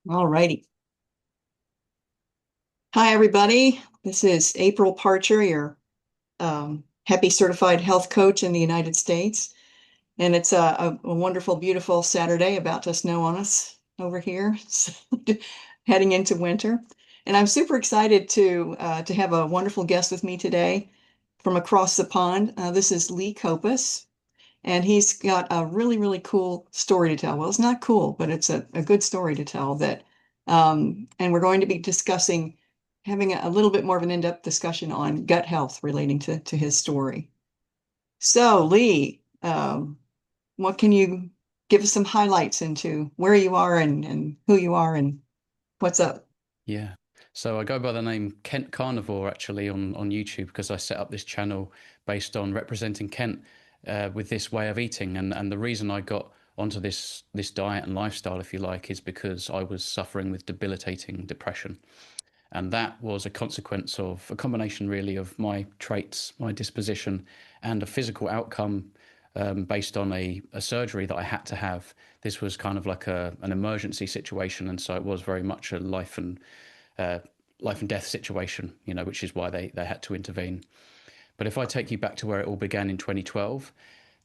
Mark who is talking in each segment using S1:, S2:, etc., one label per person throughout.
S1: All righty. Hi, everybody. This is April Parcher, your happy certified health coach in the United States. And it's a wonderful, beautiful Saturday, about to snow on us over here, so, heading into winter. And I'm super excited to have a wonderful guest with me today from across the pond. This is Lee Copus, and he's got a really, really cool story to tell. Well, it's not cool, but it's a good story to tell and we're going to be discussing, having a little bit more of an in-depth discussion on gut health relating to his story. So, Lee, what can you give us some highlights into where you are and who you are and what's up?
S2: Yeah. So I go by the name Kent Carnivore actually on YouTube because I set up this channel based on representing Kent with this way of eating. And the reason I got onto this diet and lifestyle, if you like, is because I was suffering with debilitating depression. And that was a consequence of a combination really of my traits, my disposition, and a physical outcome based on a surgery that I had to have. This was kind of like an emergency situation, and so it was very much a uh, life and death situation, which is why they had to intervene. But if I take you back to where it all began in 2012,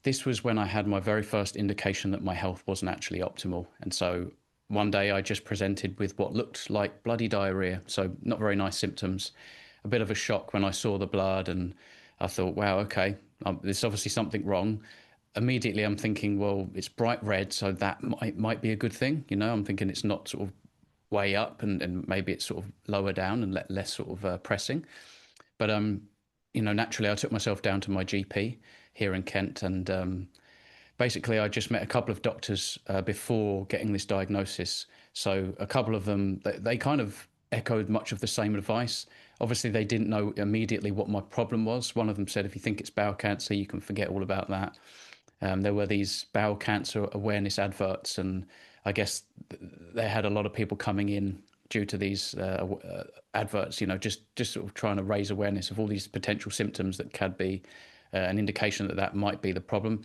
S2: this was when I had my very first indication that my health wasn't actually optimal. And so one day I just presented with what looked like bloody diarrhea, so not very nice symptoms. A bit of a shock when I saw the blood, and I thought, wow, okay, there's obviously something wrong. Immediately I'm thinking, well, it's bright red, so that might be a good thing. I'm thinking it's not sort of way up, and maybe it's sort of lower down and less sort of pressing. But naturally, I took myself down to my GP here in Kent, and basically, I just met a couple of doctors before getting this diagnosis. So a couple of them, they kind of echoed much of the same advice. Obviously, they didn't know immediately what my problem was. One of them said, if you think it's bowel cancer, you can forget all about that. There were these bowel cancer awareness adverts, and I guess they had a lot of people coming in due to these adverts. Just sort of trying to raise awareness of all these potential symptoms that could be an indication that that might be the problem.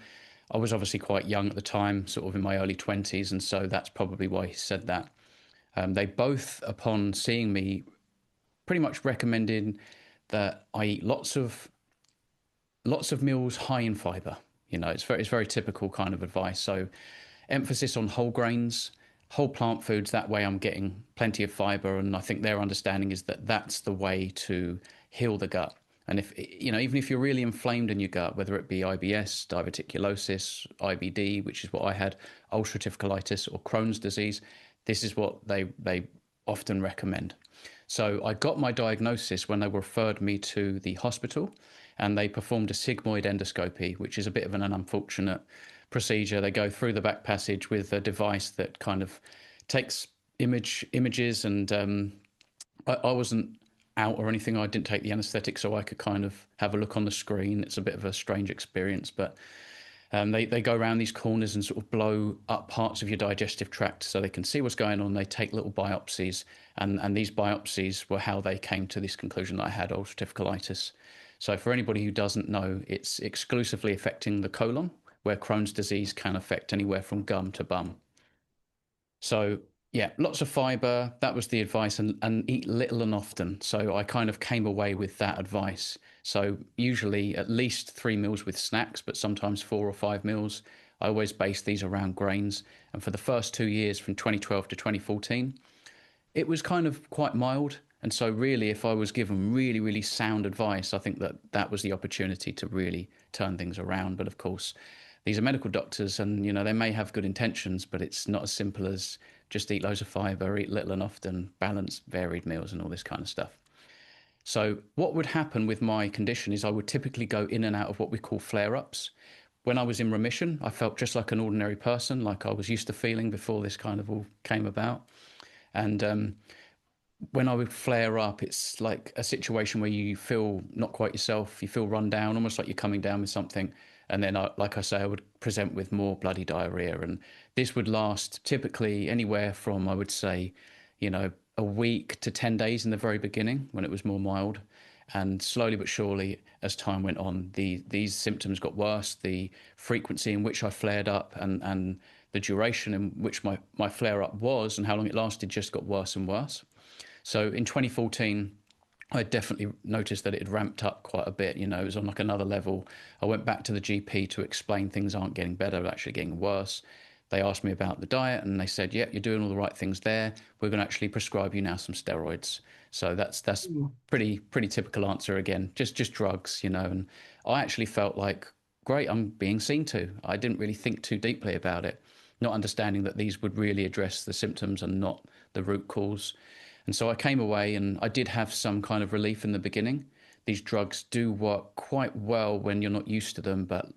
S2: I was obviously quite young at the time, sort of in my early 20s, and so that's probably why he said that. They both, upon seeing me, pretty much recommended that I eat lots of meals high in fiber. It's very typical kind of advice. So emphasis on whole grains, whole plant foods. That way, I'm getting plenty of fiber, and I think their understanding is that that's the way to heal the gut. And if even if you're really inflamed in your gut, whether it be IBS, diverticulosis, IBD, which is what I had, ulcerative colitis, or Crohn's disease, this is what they often recommend. So I got my diagnosis when they referred me to the hospital, and they performed a sigmoid endoscopy, which is a bit of an unfortunate procedure. They go through the back passage with a device that kind of takes images, and I wasn't out or anything. I didn't take the anaesthetic, so I could kind of have a look on the screen. It's a bit of a strange experience, but they go around these corners and sort of blow up parts of your digestive tract so they can see what's going on. They take little biopsies, and these biopsies were how they came to this conclusion that I had ulcerative colitis. So, for anybody who doesn't know, it's exclusively affecting the colon, where Crohn's disease can affect anywhere from gum to bum. So, yeah, lots of fiber. That was the advice, and eat little and often. So, I kind of came away with that advice. So, usually at least 3 meals with snacks, but sometimes 4 or 5 meals. I always base these around grains. And for the first 2 years, from 2012 to 2014, it was kind of quite mild. And so, really, if I was given really, really sound advice, I think that that was the opportunity to really turn things around. But of course, these are medical doctors, and they may have good intentions, but it's not as simple as just eat loads of fiber, eat little and often, balance varied meals, and all this kind of stuff. So, what would happen with my condition is I would typically go in and out of what we call flare ups. When I was in remission, I felt just like an ordinary person, like I was used to feeling before this kind of all came about. And when I would flare up, it's like a situation where you feel not quite yourself, you feel run down, almost like you're coming down with something. And then, like I say, I would present with more bloody diarrhea. And this would last typically anywhere from, I would say, a week to 10 days in the very beginning when it was more mild. And slowly but surely, as time went on, these symptoms got worse. The frequency in which I flared up and the duration in which my flare up was and how long it lasted just got worse and worse. So in 2014, I definitely noticed that it had ramped up quite a bit. You know, it was on like another level. I went back to the GP to explain things aren't getting better, they're actually getting worse. They asked me about the diet and they said, "Yeah, you're doing all the right things there. We're going to actually prescribe you now some steroids." So that's
S1: Mm.
S2: pretty typical answer again. Just drugs, you know. And I actually felt like, great, I'm being seen to. I didn't really think too deeply about it, not understanding that these would really address the symptoms and not the root cause. And so I came away and I did have some kind of relief in the beginning. These drugs do work quite well when you're not used to them, but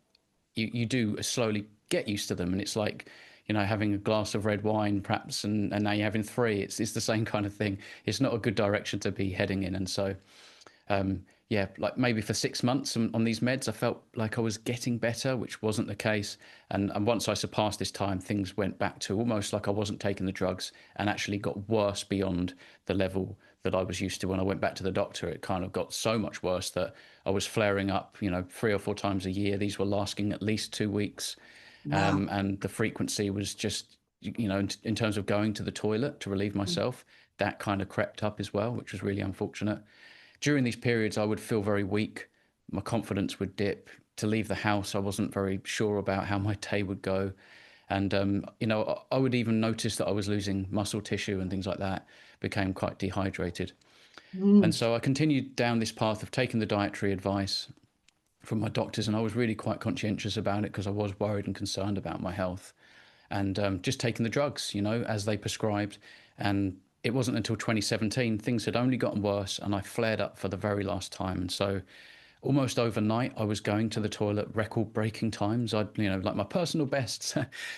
S2: you do slowly get used to them. And it's like, you know, having a glass of red wine perhaps, and now you're having three. It's the same kind of thing. It's not a good direction to be heading in. And so yeah, like maybe for 6 months on these meds, I felt like I was getting better, which wasn't the case. And once I surpassed this time, things went back to almost like I wasn't taking the drugs and actually got worse beyond the level that I was used to when I went back to the doctor. It kind of got so much worse that I was flaring up, you know, 3 or 4 times a year. These were lasting at least 2 weeks.
S1: Wow.
S2: And the frequency was just, you know, in terms of going to the toilet to relieve myself, that kind of crept up as well, which was really unfortunate. During these periods, I would feel very weak. My confidence would dip. To leave the house, I wasn't very sure about how my day would go. And, you know, I would even notice that I was losing muscle tissue and things like that, became quite dehydrated. And
S1: Mm.
S2: so I continued down this path of taking the dietary advice from my doctors, and I was really quite conscientious about it because I was worried and concerned about my health, and just taking the drugs, you know, as they prescribed. And it wasn't until 2017 things had only gotten worse, and I flared up for the very last time. And so, almost overnight, I was going to the toilet record-breaking times. I'd, you know, like my personal bests.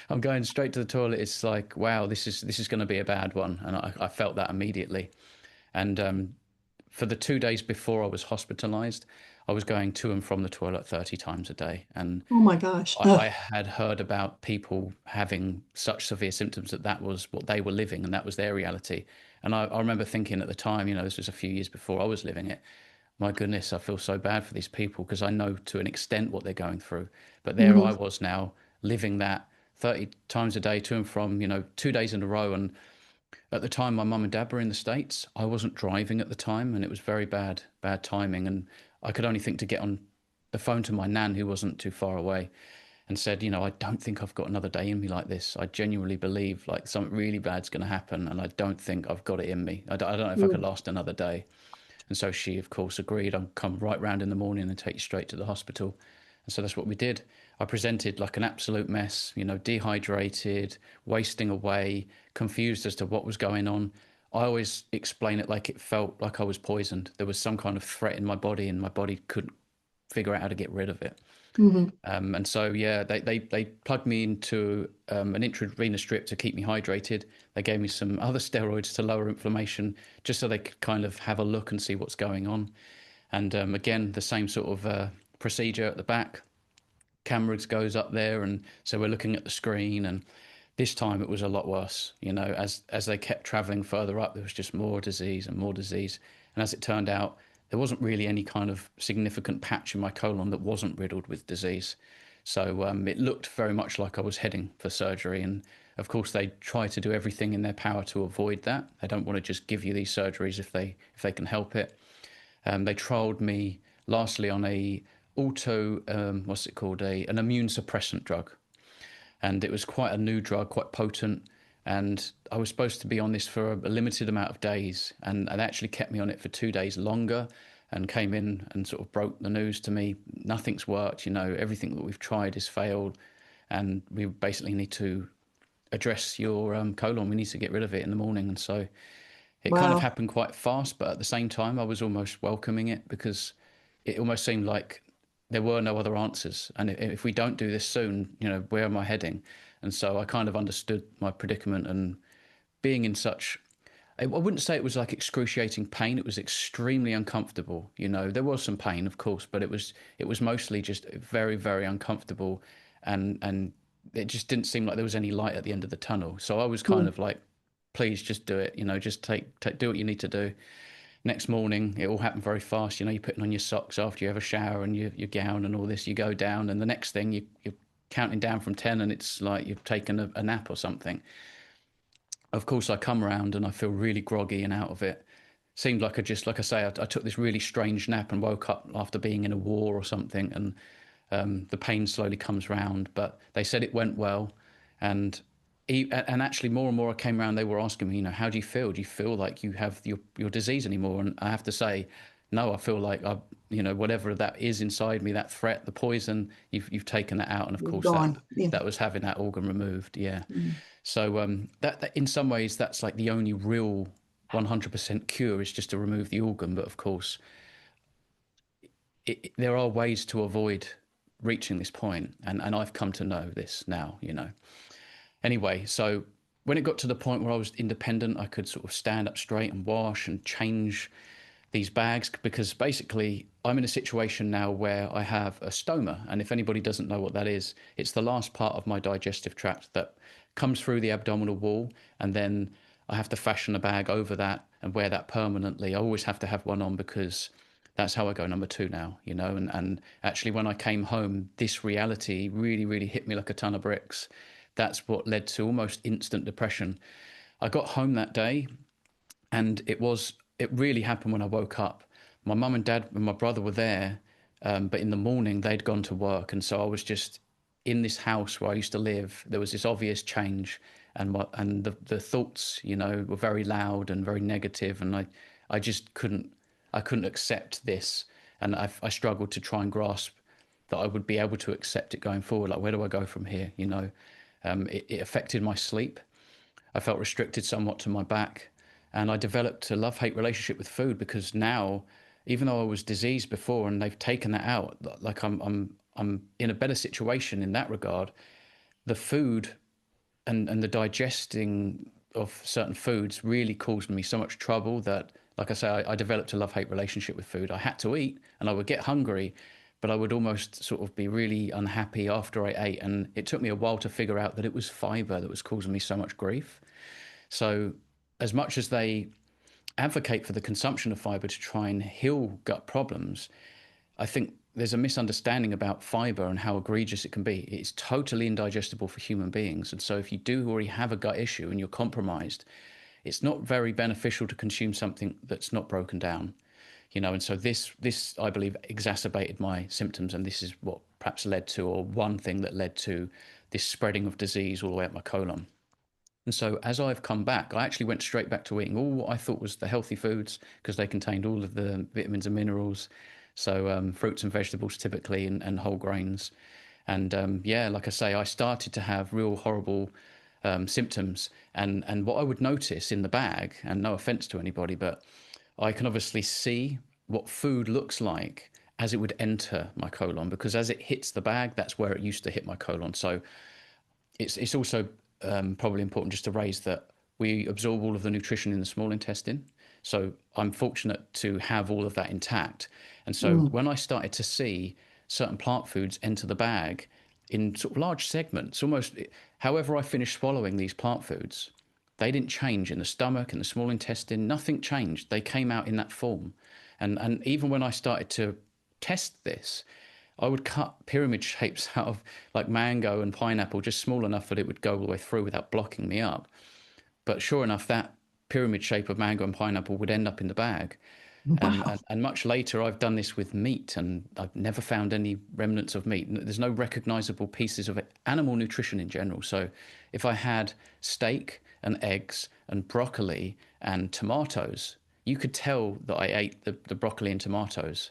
S2: I'm going straight to the toilet. It's like, wow, this is going to be a bad one, and I felt that immediately. And for the 2 days before I was hospitalized, I was going to and from the toilet 30 times a day. And
S1: Oh my gosh.
S2: I
S1: Ugh.
S2: had heard about people having such severe symptoms that that was what they were living and that was their reality. And I remember thinking at the time, you know, this was a few years before I was living it, my goodness, I feel so bad for these people because I know to an extent what they're going through. But there I
S1: Mhm.
S2: was now living that 30 times a day to and from, you know, 2 days in a row. And at the time, my mum and dad were in the States. I wasn't driving at the time, and it was very bad timing. And I could only think to get on the phone to my nan, who wasn't too far away, and said, you know, I don't think I've got another day in me like this. I genuinely believe like something really bad's going to happen, and I don't think I've got it in me. I don't know if I could
S1: Mm.
S2: last another day. And so she, of course, agreed. I'll come right round in the morning and take you straight to the hospital. And so that's what we did. I presented like an absolute mess, you know, dehydrated, wasting away, confused as to what was going on. I always explain it like it felt like I was poisoned. There was some kind of threat in my body, and my body couldn't figure out how to get rid of it.
S1: Mhm.
S2: And so, yeah, they plugged me into an intravenous drip to keep me hydrated. They gave me some other steroids to lower inflammation, just so they could kind of have a look and see what's going on. And again, the same sort of procedure at the back. Cameras goes up there, and so we're looking at the screen. And this time it was a lot worse. You know, as they kept traveling further up, there was just more disease and more disease. And as it turned out, there wasn't really any kind of significant patch in my colon that wasn't riddled with disease. So it looked very much like I was heading for surgery. And of course, they try to do everything in their power to avoid that. They don't want to just give you these surgeries if they can help it. They trialed me lastly on a what's it called, an immune suppressant drug, and it was quite a new drug, quite potent. And I was supposed to be on this for a limited amount of days, and they actually kept me on it for 2 days longer, and came in and sort of broke the news to me. Nothing's worked, you know, everything that we've tried has failed, and we basically need to address your colon. We need to get rid of it in the morning. And so it kind of
S1: Wow.
S2: happened quite fast, but at the same time, I was almost welcoming it because it almost seemed like there were no other answers. And if we don't do this soon, you know, where am I heading? And so I kind of understood my predicament, and being in such, I wouldn't say it was like excruciating pain. It was extremely uncomfortable. You know, there was some pain, of course, but it was mostly just very uncomfortable, and it just didn't seem like there was any light at the end of the tunnel. So I was kind
S1: Mm.
S2: of like, please just do it. You know, just do what you need to do. Next morning, it all happened very fast. You know, you're putting on your socks after you have a shower and your gown and all this. You go down, and the next thing you're counting down from 10 and it's like you've taken a nap or something. Of course, I come around and I feel really groggy and out of it. Seemed like like I say, I took this really strange nap and woke up after being in a war or something, and the pain slowly comes round. But they said it went well, and and actually more and more I came around. They were asking me, how do you feel? Do you feel like you have your disease anymore? And I have to say, no. I feel like whatever that is inside me, that threat, the poison, you've taken that out, and of
S1: It's
S2: course that
S1: gone. Yeah.
S2: that was having that organ removed. Yeah.
S1: Mm.
S2: So that in some ways that's like the only real 100% cure is just to remove the organ. But of course, there are ways to avoid reaching this point, and I've come to know this now. Anyway, so when it got to the point where I was independent, I could sort of stand up straight and wash and change these bags, because basically I'm in a situation now where I have a stoma. And if anybody doesn't know what that is, it's the last part of my digestive tract that comes through the abdominal wall, and then I have to fashion a bag over that and wear that permanently. I always have to have one on because that's how I go number two now. And actually, when I came home, this reality really, really hit me like a ton of bricks. That's what led to almost instant depression. I got home that day, and it really happened when I woke up. My mum and dad and my brother were there, but in the morning they'd gone to work, and so I was just in this house where I used to live. There was this obvious change, and the thoughts, were very loud and very negative, and I just couldn't accept this, and I struggled to try and grasp that I would be able to accept it going forward. Like, where do I go from here? It affected my sleep. I felt restricted somewhat to my back, and I developed a love-hate relationship with food, because now, even though I was diseased before and they've taken that out, like I'm in a better situation in that regard. The food and the digesting of certain foods really caused me so much trouble that, like I say, I developed a love-hate relationship with food. I had to eat, and I would get hungry, but I would almost sort of be really unhappy after I ate, and it took me a while to figure out that it was fiber that was causing me so much grief. So, as much as they advocate for the consumption of fiber to try and heal gut problems, I think there's a misunderstanding about fiber and how egregious it can be. It's totally indigestible for human beings. And so, if you do already have a gut issue and you're compromised, it's not very beneficial to consume something that's not broken down. And so this I believe exacerbated my symptoms, and this is what perhaps led to, or one thing that led to, this spreading of disease all the way up my colon. And so as I've come back, I actually went straight back to eating all what I thought was the healthy foods, because they contained all of the vitamins and minerals. So fruits and vegetables typically, and whole grains. And yeah, like I say, I started to have real horrible symptoms. And what I would notice in the bag, and no offense to anybody, but I can obviously see what food looks like as it would enter my colon, because as it hits the bag, that's where it used to hit my colon. So it's also probably important just to raise that we absorb all of the nutrition in the small intestine. So I'm fortunate to have all of that intact. And so
S1: Mm.
S2: when I started to see certain plant foods enter the bag in sort of large segments, almost however I finished swallowing these plant foods, they didn't change in the stomach, in the small intestine, nothing changed. They came out in that form. And even when I started to test this, I would cut pyramid shapes out of like mango and pineapple, just small enough that it would go all the way through without blocking me up. But sure enough, that pyramid shape of mango and pineapple would end up in the bag. And,
S1: Wow.
S2: and, and much later, I've done this with meat, and I've never found any remnants of meat. There's no recognizable pieces of animal nutrition in general. So if I had steak and eggs and broccoli and tomatoes, you could tell that I ate the broccoli and tomatoes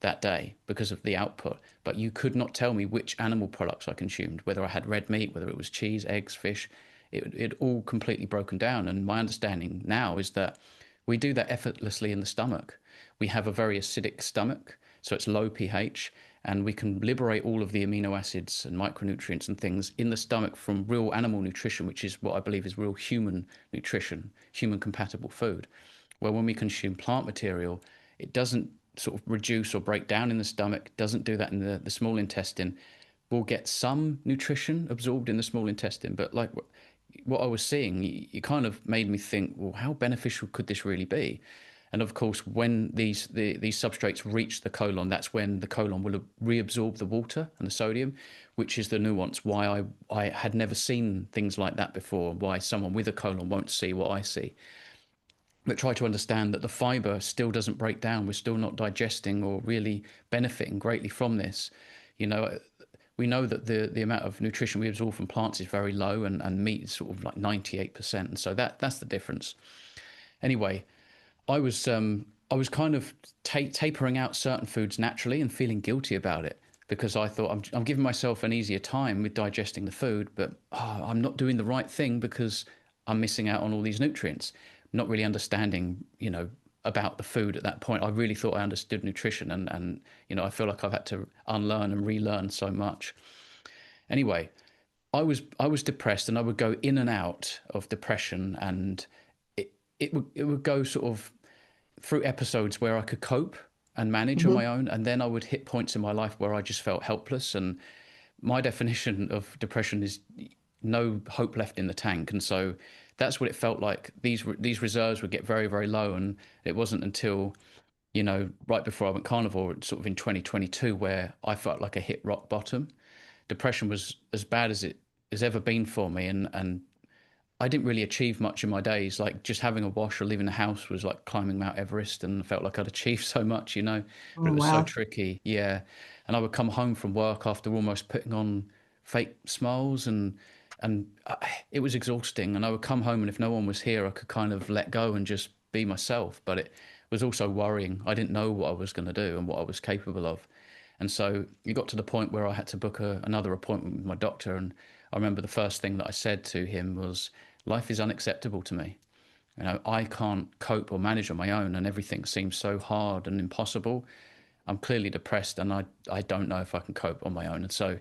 S2: that day because of the output. But you could not tell me which animal products I consumed, whether I had red meat, whether it was cheese, eggs, fish. It all completely broken down. And my understanding now is that we do that effortlessly in the stomach. We have a very acidic stomach, so it's low pH, and we can liberate all of the amino acids and micronutrients and things in the stomach from real animal nutrition, which is what I believe is real human nutrition, human compatible food. Well, when we consume plant material, it doesn't sort of reduce or break down in the stomach, doesn't do that in the small intestine. We'll get some nutrition absorbed in the small intestine, but like what I was seeing, it kind of made me think, well, how beneficial could this really be? And of course, when these substrates reach the colon, that's when the colon will reabsorb the water and the sodium, which is the nuance why I had never seen things like that before, why someone with a colon won't see what I see. But try to understand that the fiber still doesn't break down. We're still not digesting or really benefiting greatly from this. You know, we know that the amount of nutrition we absorb from plants is very low, and meat is sort of like 98%. And so that's the difference. Anyway, I was kind of tapering out certain foods naturally and feeling guilty about it because I thought I'm giving myself an easier time with digesting the food, but I'm not doing the right thing because I'm missing out on all these nutrients. Not really understanding, about the food at that point. I really thought I understood nutrition, and I feel like I've had to unlearn and relearn so much. Anyway, I was depressed, and I would go in and out of depression, and it would go sort of through episodes where I could cope and manage on
S1: Hmm.
S2: my own, and then I would hit points in my life where I just felt helpless. And my definition of depression is no hope left in the tank, and so that's what it felt like. These reserves would get very, very low, and it wasn't until right before I went carnivore, sort of in 2022, where I felt like I hit rock bottom. Depression was as bad as it has ever been for me, and I didn't really achieve much in my days. Like just having a wash or leaving the house was like climbing Mount Everest, and felt like I'd achieved so much, but
S1: Oh,
S2: it was so
S1: wow.
S2: tricky. Yeah. And I would come home from work after almost putting on fake smiles, and it was exhausting. And I would come home, and if no one was here, I could kind of let go and just be myself. But it was also worrying. I didn't know what I was going to do and what I was capable of. And so it got to the point where I had to book another appointment with my doctor. And I remember the first thing that I said to him was, life is unacceptable to me. I can't cope or manage on my own, and everything seems so hard and impossible. I'm clearly depressed, and I don't know if I can cope on my own. And so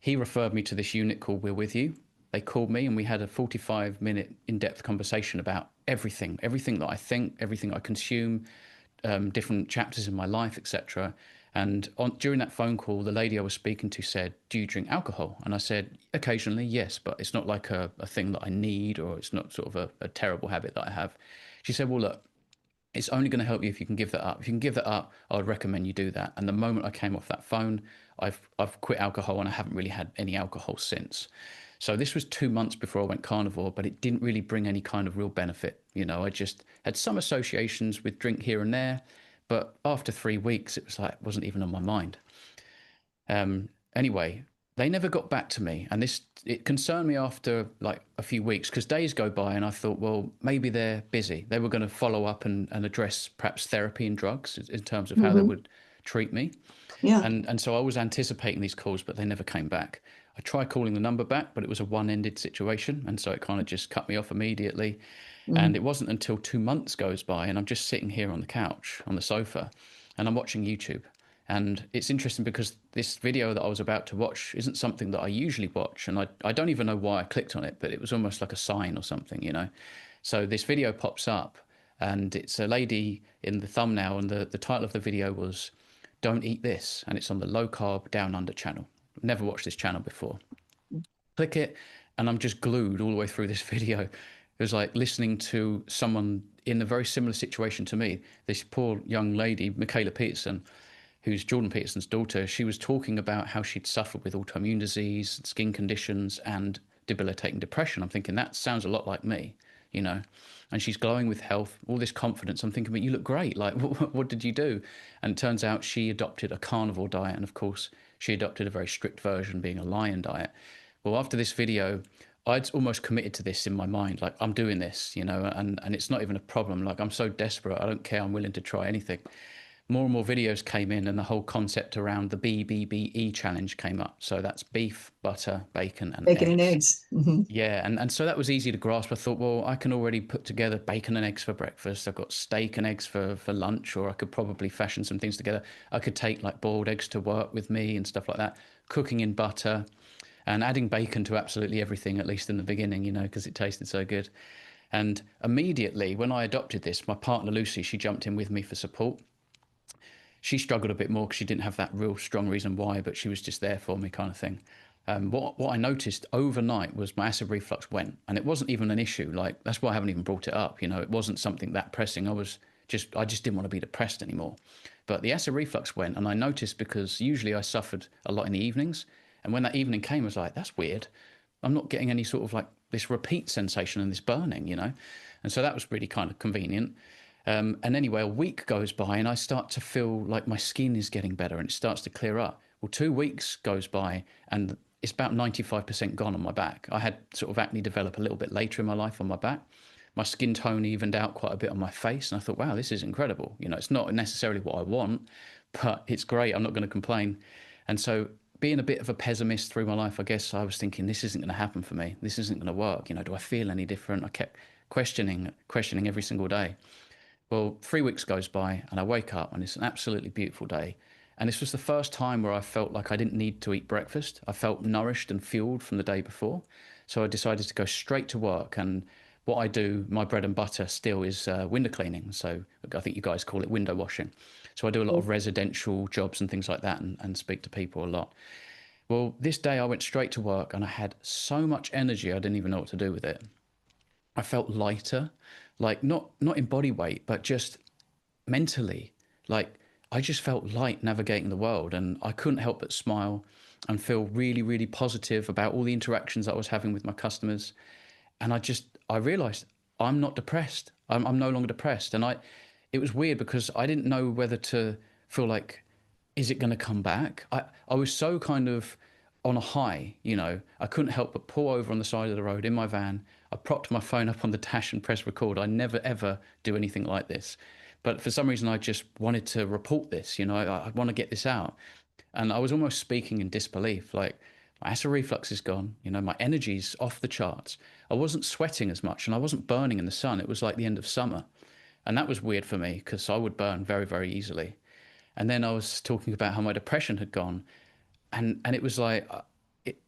S2: he referred me to this unit called We're With You. They called me, and we had a 45-minute in depth conversation about everything that I think, everything I consume, different chapters in my life, etc. And during that phone call, the lady I was speaking to said, "Do you drink alcohol?" And I said, "Occasionally, yes, but it's not like a thing that I need, or it's not sort of a terrible habit that I have." She said, "Well, look, it's only going to help you if you can give that up. If you can give that up, I would recommend you do that." And the moment I came off that phone, I've quit alcohol, and I haven't really had any alcohol since. So this was 2 months before I went carnivore, but it didn't really bring any kind of real benefit. I just had some associations with drink here and there, but after 3 weeks, it was like it wasn't even on my mind. Anyway, they never got back to me, and it concerned me after like a few weeks because days go by, and I thought, well, maybe they're busy. They were going to follow up and address perhaps therapy and drugs in terms of how they
S1: Hmm.
S2: would treat me.
S1: Yeah.
S2: And so I was anticipating these calls, but they never came back. I tried calling the number back, but it was a one-ended situation, and so it kind of just cut me off immediately. And
S1: Mm.
S2: it wasn't until 2 months goes by, and I'm just sitting here on the couch, on the sofa, and I'm watching YouTube. And it's interesting because this video that I was about to watch isn't something that I usually watch, and I don't even know why I clicked on it, but it was almost like a sign or something. So this video pops up, and it's a lady in the thumbnail, and the title of the video was "Don't Eat This," and it's on the low carb down under channel. Never watched this channel before. Click it, and I'm just glued all the way through this video. It was like listening to someone in a very similar situation to me. This poor young lady, Mikhaila Peterson, who's Jordan Peterson's daughter. She was talking about how she'd suffered with autoimmune disease, skin conditions, and debilitating depression. I'm thinking that sounds a lot like me, you know. And she's glowing with health, all this confidence. I'm thinking, but you look great. Like, what did you do? And it turns out she adopted a carnivore diet, and of course, she adopted a very strict version, being a lion diet. Well, after this video, I'd almost committed to this in my mind, like I'm doing this, and it's not even a problem. Like I'm so desperate, I don't care. I'm willing to try anything. More and more videos came in, and the whole concept around the BBBE challenge came up. So that's beef, butter, bacon, and
S1: Bacon and
S2: eggs.
S1: eggs. Hmm.
S2: Yeah, and so that was easy to grasp. I thought, well, I can already put together bacon and eggs for breakfast. I've got steak and eggs for lunch, or I could probably fashion some things together. I could take like boiled eggs to work with me and stuff like that. Cooking in butter and adding bacon to absolutely everything, at least in the beginning, because it tasted so good. And immediately when I adopted this, my partner Lucy, she jumped in with me for support. She struggled a bit more because she didn't have that real strong reason why, but she was just there for me, kind of thing. What I noticed overnight was my acid reflux went, and it wasn't even an issue. Like that's why I haven't even brought it up. It wasn't something that pressing. I just didn't want to be depressed anymore. But the acid reflux went, and I noticed because usually I suffered a lot in the evenings. And when that evening came, I was like, that's weird. I'm not getting any sort of like this repeat sensation and this burning, you know? And so that was really kind of convenient. And anyway, a week goes by and I start to feel like my skin is getting better and it starts to clear up. Well, 2 weeks goes by and it's about 95% gone on my back. I had sort of acne develop a little bit later in my life on my back. My skin tone evened out quite a bit on my face. And I thought, wow, this is incredible. You know, it's not necessarily what I want, but it's great. I'm not going to complain. And so, being a bit of a pessimist through my life, I guess I was thinking, this isn't going to happen for me. This isn't going to work. You know, do I feel any different? I kept questioning every single day. Well, 3 weeks goes by and I wake up and it's an absolutely beautiful day. And this was the first time where I felt like I didn't need to eat breakfast. I felt nourished and fueled from the day before. So I decided to go straight to work. And what I do, my bread and butter still is window cleaning. So I think you guys call it window washing. So I do a lot of residential jobs and things like that and speak to people a lot. Well, this day I went straight to work and I had so much energy I didn't even know what to do with it. I felt lighter, like not in body weight, but just mentally. Like I just felt light navigating the world and I couldn't help but smile and feel really, really positive about all the interactions I was having with my customers. And I realized I'm not depressed. I'm no longer depressed. And it was weird because I didn't know whether to feel like, is it going to come back? I was so kind of on a high, you know, I couldn't help but pull over on the side of the road in my van. I propped my phone up on the dash and press record. I never ever do anything like this. But for some reason, I just wanted to report this, you know, I want to get this out. And I was almost speaking in disbelief, like my acid reflux is gone, you know, my energy's off the charts. I wasn't sweating as much and I wasn't burning in the sun. It was like the end of summer. And that was weird for me because I would burn very, very easily. And then I was talking about how my depression had gone. And it was like,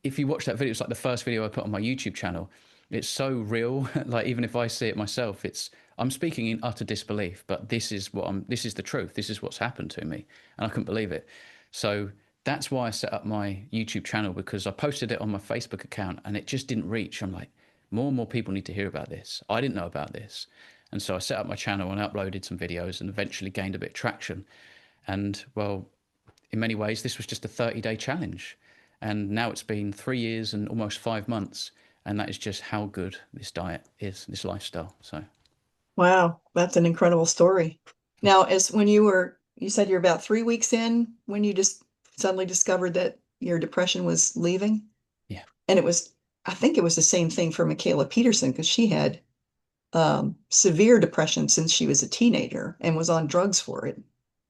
S2: if you watch that video, it's like the first video I put on my YouTube channel. It's so real. Like, even if I see it myself, I'm speaking in utter disbelief, but this is the truth. This is what's happened to me. And I couldn't believe it. So that's why I set up my YouTube channel because I posted it on my Facebook account and it just didn't reach. I'm like, more and more people need to hear about this. I didn't know about this. And so I set up my channel and uploaded some videos and eventually gained a bit of traction. And well, in many ways, this was just a 30-day challenge. And now it's been 3 years and almost 5 months. And that is just how good this diet is, this lifestyle. So,
S1: Wow, that's an incredible story. Now, as when you said you're about 3 weeks in when you just suddenly discovered that your depression was leaving.
S2: yeah.
S1: And I think it was the same thing for Mikhaila Peterson because she had severe depression since she was a teenager and was on drugs for it.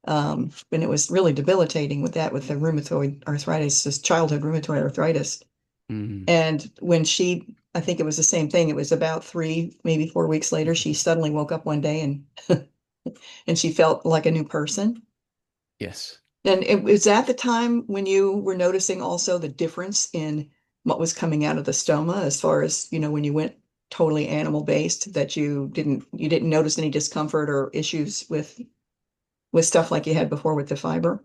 S1: And it was really debilitating with the rheumatoid arthritis, this childhood rheumatoid arthritis.
S2: Mm,
S1: And I think it was the same thing. It was about 3, maybe 4 weeks later, she suddenly woke up one day and she felt like a new person.
S2: yes.
S1: And it was at the time when you were noticing also the difference in what was coming out of the stoma, as far as, when you went totally animal based, that you didn't notice any discomfort or issues with stuff like you had before with the fiber.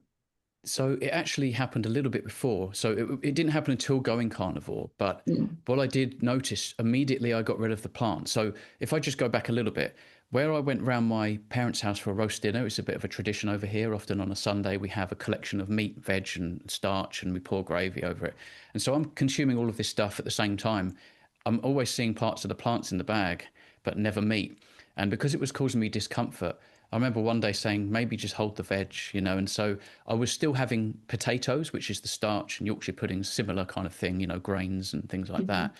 S2: So it actually happened a little bit before. So it didn't happen until going carnivore. But
S1: Mm.
S2: what I did notice immediately, I got rid of the plant. So if I just go back a little bit, where I went round my parents' house for a roast dinner, it's a bit of a tradition over here. Often on a Sunday, we have a collection of meat, veg, and starch, and we pour gravy over it. And so I'm consuming all of this stuff at the same time. I'm always seeing parts of the plants in the bag, but never meat. And because it was causing me discomfort, I remember one day saying, maybe just hold the veg, you know. And so I was still having potatoes, which is the starch, and Yorkshire pudding, similar kind of thing, you know, grains and things like
S1: Mhm.
S2: that.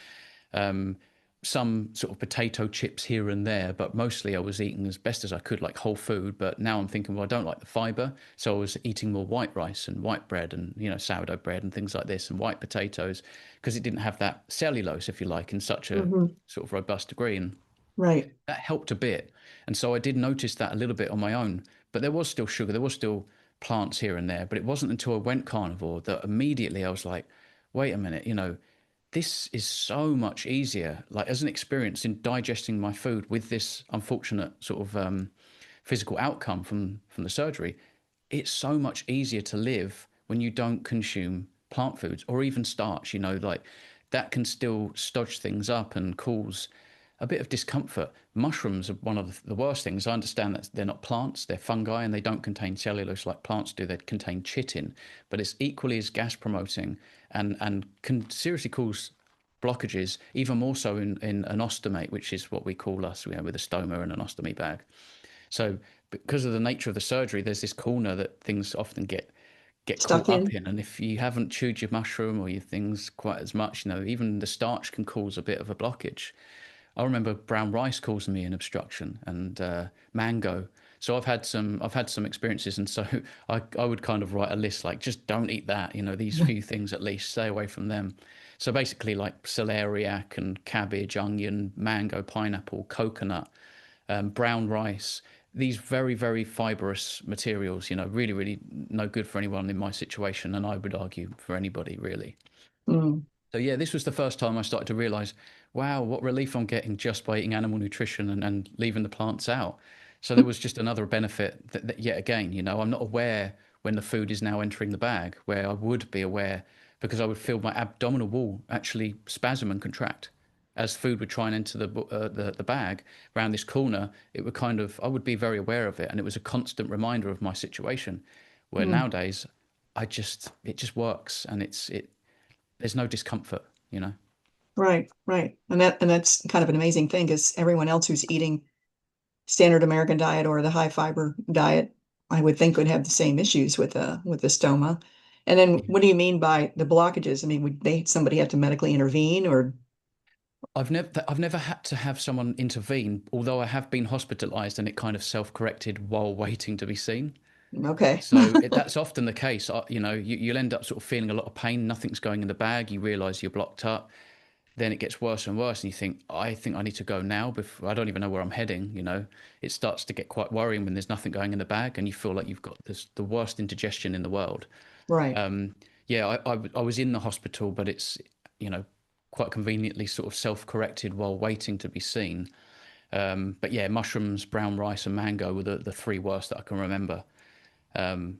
S2: Um, some sort of potato chips here and there, but mostly I was eating as best as I could, like whole food. But now I'm thinking, well, I don't like the fiber. So I was eating more white rice and white bread and, you know, sourdough bread and things like this and white potatoes because it didn't have that cellulose, if you like, in such a
S1: Mhm.
S2: sort of robust degree. And
S1: Right.
S2: that helped a bit. And so I did notice that a little bit on my own. But there was still sugar, there was still plants here and there. But it wasn't until I went carnivore that immediately I was like, wait a minute, you know, this is so much easier. Like as an experience in digesting my food with this unfortunate sort of physical outcome from the surgery, it's so much easier to live when you don't consume plant foods or even starch. You know, like that can still stodge things up and cause a bit of discomfort. Mushrooms are one of the worst things. I understand that they're not plants, they're fungi, and they don't contain cellulose like plants do. They contain chitin, but it's equally as gas promoting and can seriously cause blockages, even more so in an ostomate, which is what we call us, with a stoma and an ostomy bag. So because of the nature of the surgery, there's this corner that things often get caught
S1: Stuck
S2: up
S1: in?
S2: in. And if you haven't chewed your mushroom or your things quite as much, even the starch can cause a bit of a blockage. I remember brown rice causing me an obstruction and mango. So I've had some experiences, and so I would kind of write a list like just don't eat that. These few things at least, stay away from them. So basically, like celeriac and cabbage, onion, mango, pineapple, coconut, brown rice. These very, very fibrous materials, really, really no good for anyone in my situation, and I would argue for anybody really.
S1: Mm,
S2: So yeah, this was the first time I started to realize, wow, what relief I'm getting just by eating animal nutrition and leaving the plants out. So there was just another benefit that yet again, I'm not aware when the food is now entering the bag, where I would be aware because I would feel my abdominal wall actually spasm and contract as food would try and enter the bag around this corner. It would kind of I would be very aware of it, and it was a constant reminder of my situation. Where
S1: mm.
S2: nowadays, it just works, and there's no discomfort.
S1: Right, right. And that's kind of an amazing thing because everyone else who's eating standard American diet or the high fiber diet, I would think would have the same issues with the stoma. And then
S2: Yeah.
S1: what do you mean by the blockages? I mean, would somebody have to medically intervene or
S2: I've never had to have someone intervene, although I have been hospitalized and it kind of self-corrected while waiting to be seen.
S1: okay.
S2: So that's often the case. You'll end up sort of feeling a lot of pain. Nothing's going in the bag. You realize you're blocked up. Then it gets worse and worse, and you think I need to go now. Before I don't even know where I'm heading. It starts to get quite worrying when there's nothing going in the bag, and you feel like you've got the worst indigestion in the world.
S1: Right.
S2: Um, yeah, I was in the hospital, but it's you know quite conveniently sort of self-corrected while waiting to be seen. But yeah, mushrooms, brown rice, and mango were the three worst that I can remember.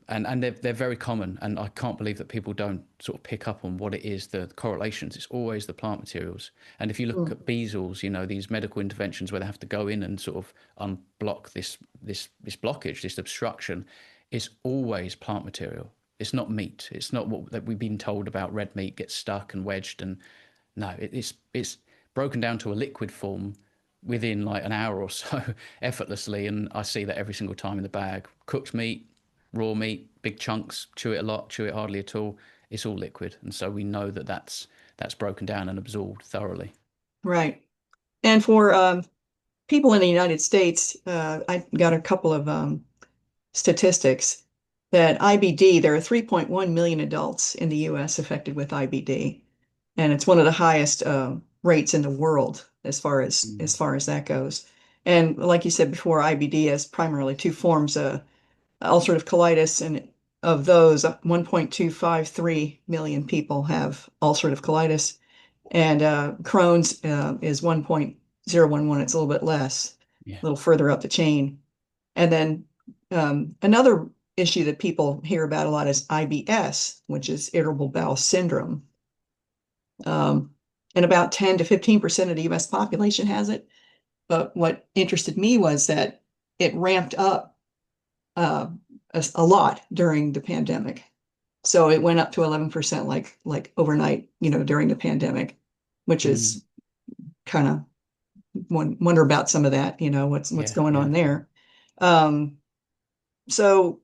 S2: And they're very common, and I can't believe that people don't sort of pick up on what it is, the correlations. It's always the plant materials. And if you look
S1: Mm,
S2: at Beazles, these medical interventions where they have to go in and sort of unblock this blockage, this obstruction, it's always plant material. It's not meat. It's not what that we've been told about red meat gets stuck and wedged. And no, it's broken down to a liquid form within like an hour or so effortlessly. And I see that every single time in the bag. Cooked meat, raw meat, big chunks, chew it a lot, chew it hardly at all. It's all liquid, and so we know that that's broken down and absorbed thoroughly.
S1: right. And for people in the United States, I got a couple of statistics that IBD, there are 3.1 million adults in the US affected with IBD, and it's one of the highest rates in the world
S2: Mm.
S1: as far as that goes. And like you said before, IBD has primarily two forms, ulcerative colitis, and of those, 1.253 million people have ulcerative colitis, and Crohn's is 1.011. It's a little bit less,
S2: Yeah,
S1: a little further up the chain. And then another issue that people hear about a lot is IBS, which is irritable bowel syndrome. Um, and about 10 to 15% of the US population has it. But what interested me was that it ramped up uh, a lot during the pandemic. So it went up to 11% like overnight, during the pandemic, which
S2: mm.
S1: is kind of wonder about some of that, what's
S2: Yeah,
S1: going
S2: yeah,
S1: on there. Um, so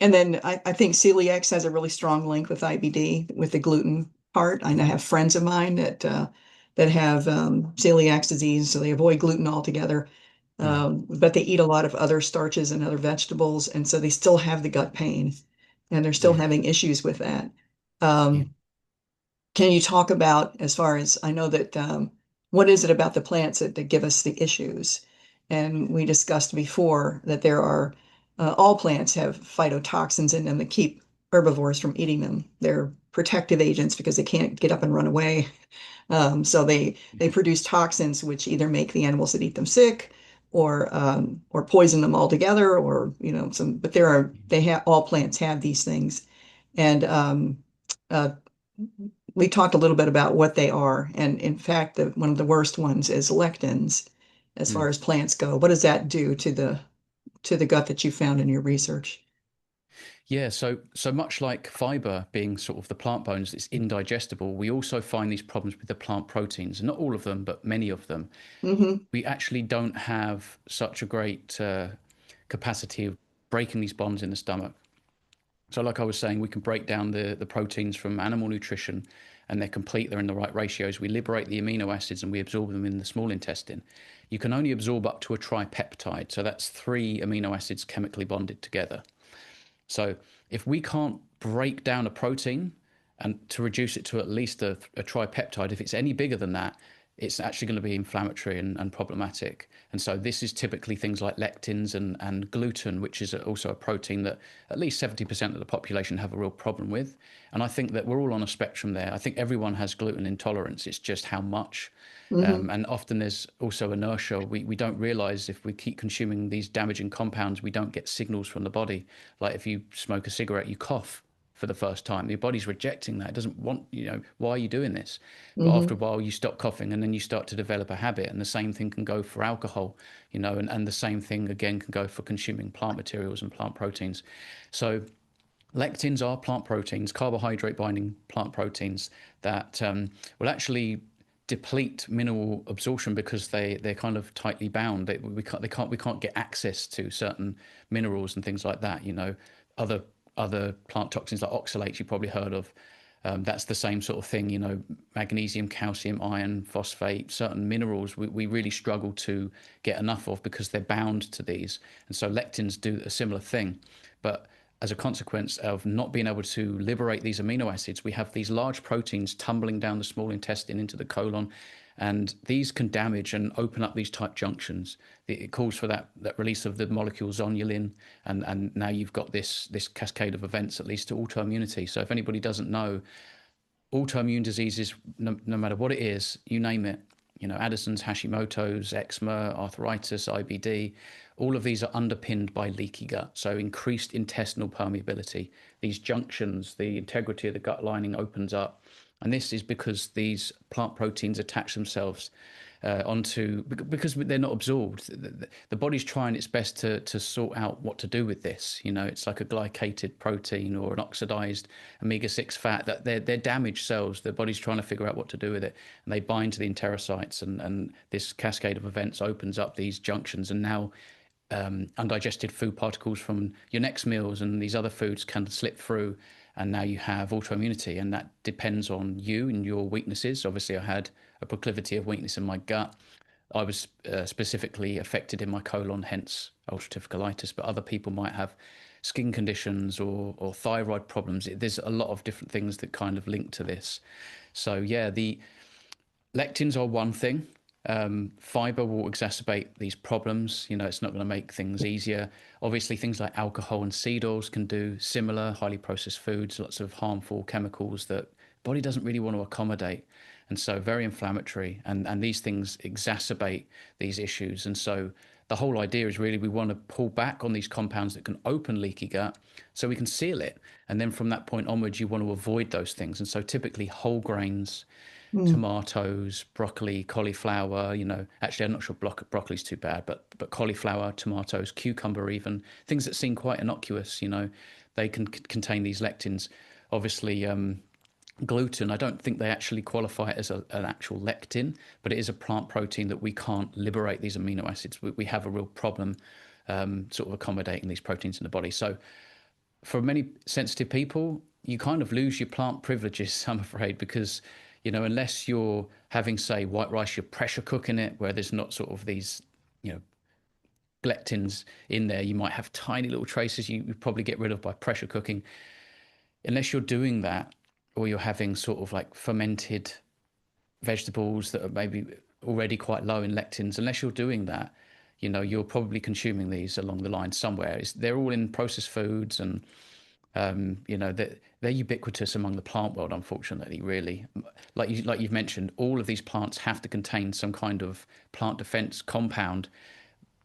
S1: And then I think celiac has a really strong link with IBD with the gluten part. I have friends of mine that have celiac disease, so they avoid gluten altogether.
S2: yeah,
S1: But they eat a lot of other starches and other vegetables, and so they still have the gut pain, and they're still
S2: yeah,
S1: having issues with that.
S2: yeah.
S1: Um, can you talk about, as far as I know, that what is it about the plants that give us the issues? And we discussed before that there are all plants have phytotoxins in them that keep herbivores from eating them. They're protective agents because they can't get up and run away. So they produce toxins which either make the animals that eat them sick or poison them altogether, or some. But they have all plants have these things, and uh, we talked a little bit about what they are, and in fact, one of the worst ones is lectins, as far
S2: Mm.
S1: as plants go. What does that do to the gut that you found in your research?
S2: Yeah, so much like fiber being sort of the plant bones, it's indigestible. We also find these problems with the plant proteins, not all of them, but many of them.
S1: Hmm.
S2: We actually don't have such a great capacity of breaking these bonds in the stomach. So, like I was saying, we can break down the proteins from animal nutrition, and they're complete, they're in the right ratios. We liberate the amino acids and we absorb them in the small intestine. You can only absorb up to a tripeptide, so that's three amino acids chemically bonded together. So if we can't break down a protein and to reduce it to at least a tripeptide, if it's any bigger than that, it's actually going to be inflammatory and problematic. And so this is typically things like lectins and gluten, which is also a protein that at least 70% of the population have a real problem with. And I think that we're all on a spectrum there. I think everyone has gluten intolerance. It's just how much.
S1: Hmm.
S2: And often there's also inertia. We don't realize if we keep consuming these damaging compounds, we don't get signals from the body. Like if you smoke a cigarette, you cough for the first time. Your body's rejecting that. It doesn't want, why are you doing this? But after
S1: Hmm.
S2: a while, you stop coughing and then you start to develop a habit. And the same thing can go for alcohol, and the same thing again can go for consuming plant materials and plant proteins. So lectins are plant proteins, carbohydrate binding plant proteins that will actually deplete mineral absorption because they're kind of tightly bound. We can't get access to certain minerals and things like that. Other other plant toxins like oxalates you probably heard of. That's the same sort of thing. Magnesium, calcium, iron, phosphate, certain minerals we really struggle to get enough of because they're bound to these, and so lectins do a similar thing, but as a consequence of not being able to liberate these amino acids, we have these large proteins tumbling down the small intestine into the colon, and these can damage and open up these tight junctions. It calls for that release of the molecule zonulin, and now you've got this cascade of events that leads to autoimmunity. So if anybody doesn't know, autoimmune diseases, no matter what it is, you name it, Addison's, Hashimoto's, eczema, arthritis, IBD, all of these are underpinned by leaky gut. So increased intestinal permeability. These junctions, the integrity of the gut lining opens up. And this is because these plant proteins attach themselves because they're not absorbed. The body's trying its best to sort out what to do with this. It's like a glycated protein or an oxidized omega-6 fat that they're damaged cells. The body's trying to figure out what to do with it, and they bind to the enterocytes, and this cascade of events opens up these junctions, and now undigested food particles from your next meals and these other foods can slip through, and now you have autoimmunity, and that depends on you and your weaknesses. Obviously, I had a proclivity of weakness in my gut. I was specifically affected in my colon, hence ulcerative colitis, but other people might have skin conditions or thyroid problems. There's a lot of different things that kind of link to this. So yeah, the lectins are one thing. Fiber will exacerbate these problems. It's not going to make things easier. Obviously, things like alcohol and seed oils can do similar. Highly processed foods, lots of harmful chemicals that body doesn't really want to accommodate, and so very inflammatory. And these things exacerbate these issues. And so the whole idea is really we want to pull back on these compounds that can open leaky gut, so we can seal it. And then from that point onwards, you want to avoid those things. And so typically whole grains,
S1: Mm.
S2: tomatoes, broccoli, cauliflower. Actually, I'm not sure broccoli's too bad, but cauliflower, tomatoes, cucumber, even things that seem quite innocuous. They can contain these lectins. Obviously, gluten, I don't think they actually qualify as an actual lectin, but it is a plant protein that we can't liberate these amino acids. We have a real problem sort of accommodating these proteins in the body. So for many sensitive people, you kind of lose your plant privileges, I'm afraid, because unless you're having, say, white rice, you're pressure cooking it, where there's not sort of these, you know, lectins in there. You might have tiny little traces you probably get rid of by pressure cooking. Unless you're doing that, or you're having sort of like fermented vegetables that are maybe already quite low in lectins, unless you're doing that, you're probably consuming these along the line somewhere. They're all in processed foods, and they're ubiquitous among the plant world, unfortunately. Really, like you've mentioned, all of these plants have to contain some kind of plant defense compound,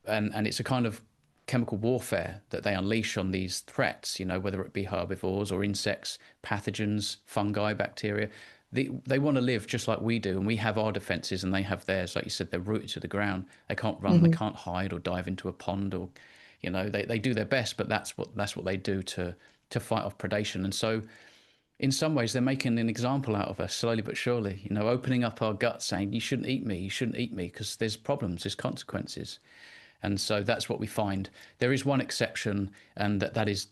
S2: and it's a kind of chemical warfare that they unleash on these threats. Whether it be herbivores or insects, pathogens, fungi, bacteria. they want to live just like we do, and we have our defenses and they have theirs. Like you said, they're rooted to the ground. They can't run, they
S1: Hmm.
S2: can't hide or dive into a pond, or they do their best, but that's what they do to fight off predation. And so in some ways they're making an example out of us slowly but surely, opening up our guts, saying you shouldn't eat me, you shouldn't eat me, because there's problems, there's consequences. And so that's what we find. There is one exception, and that is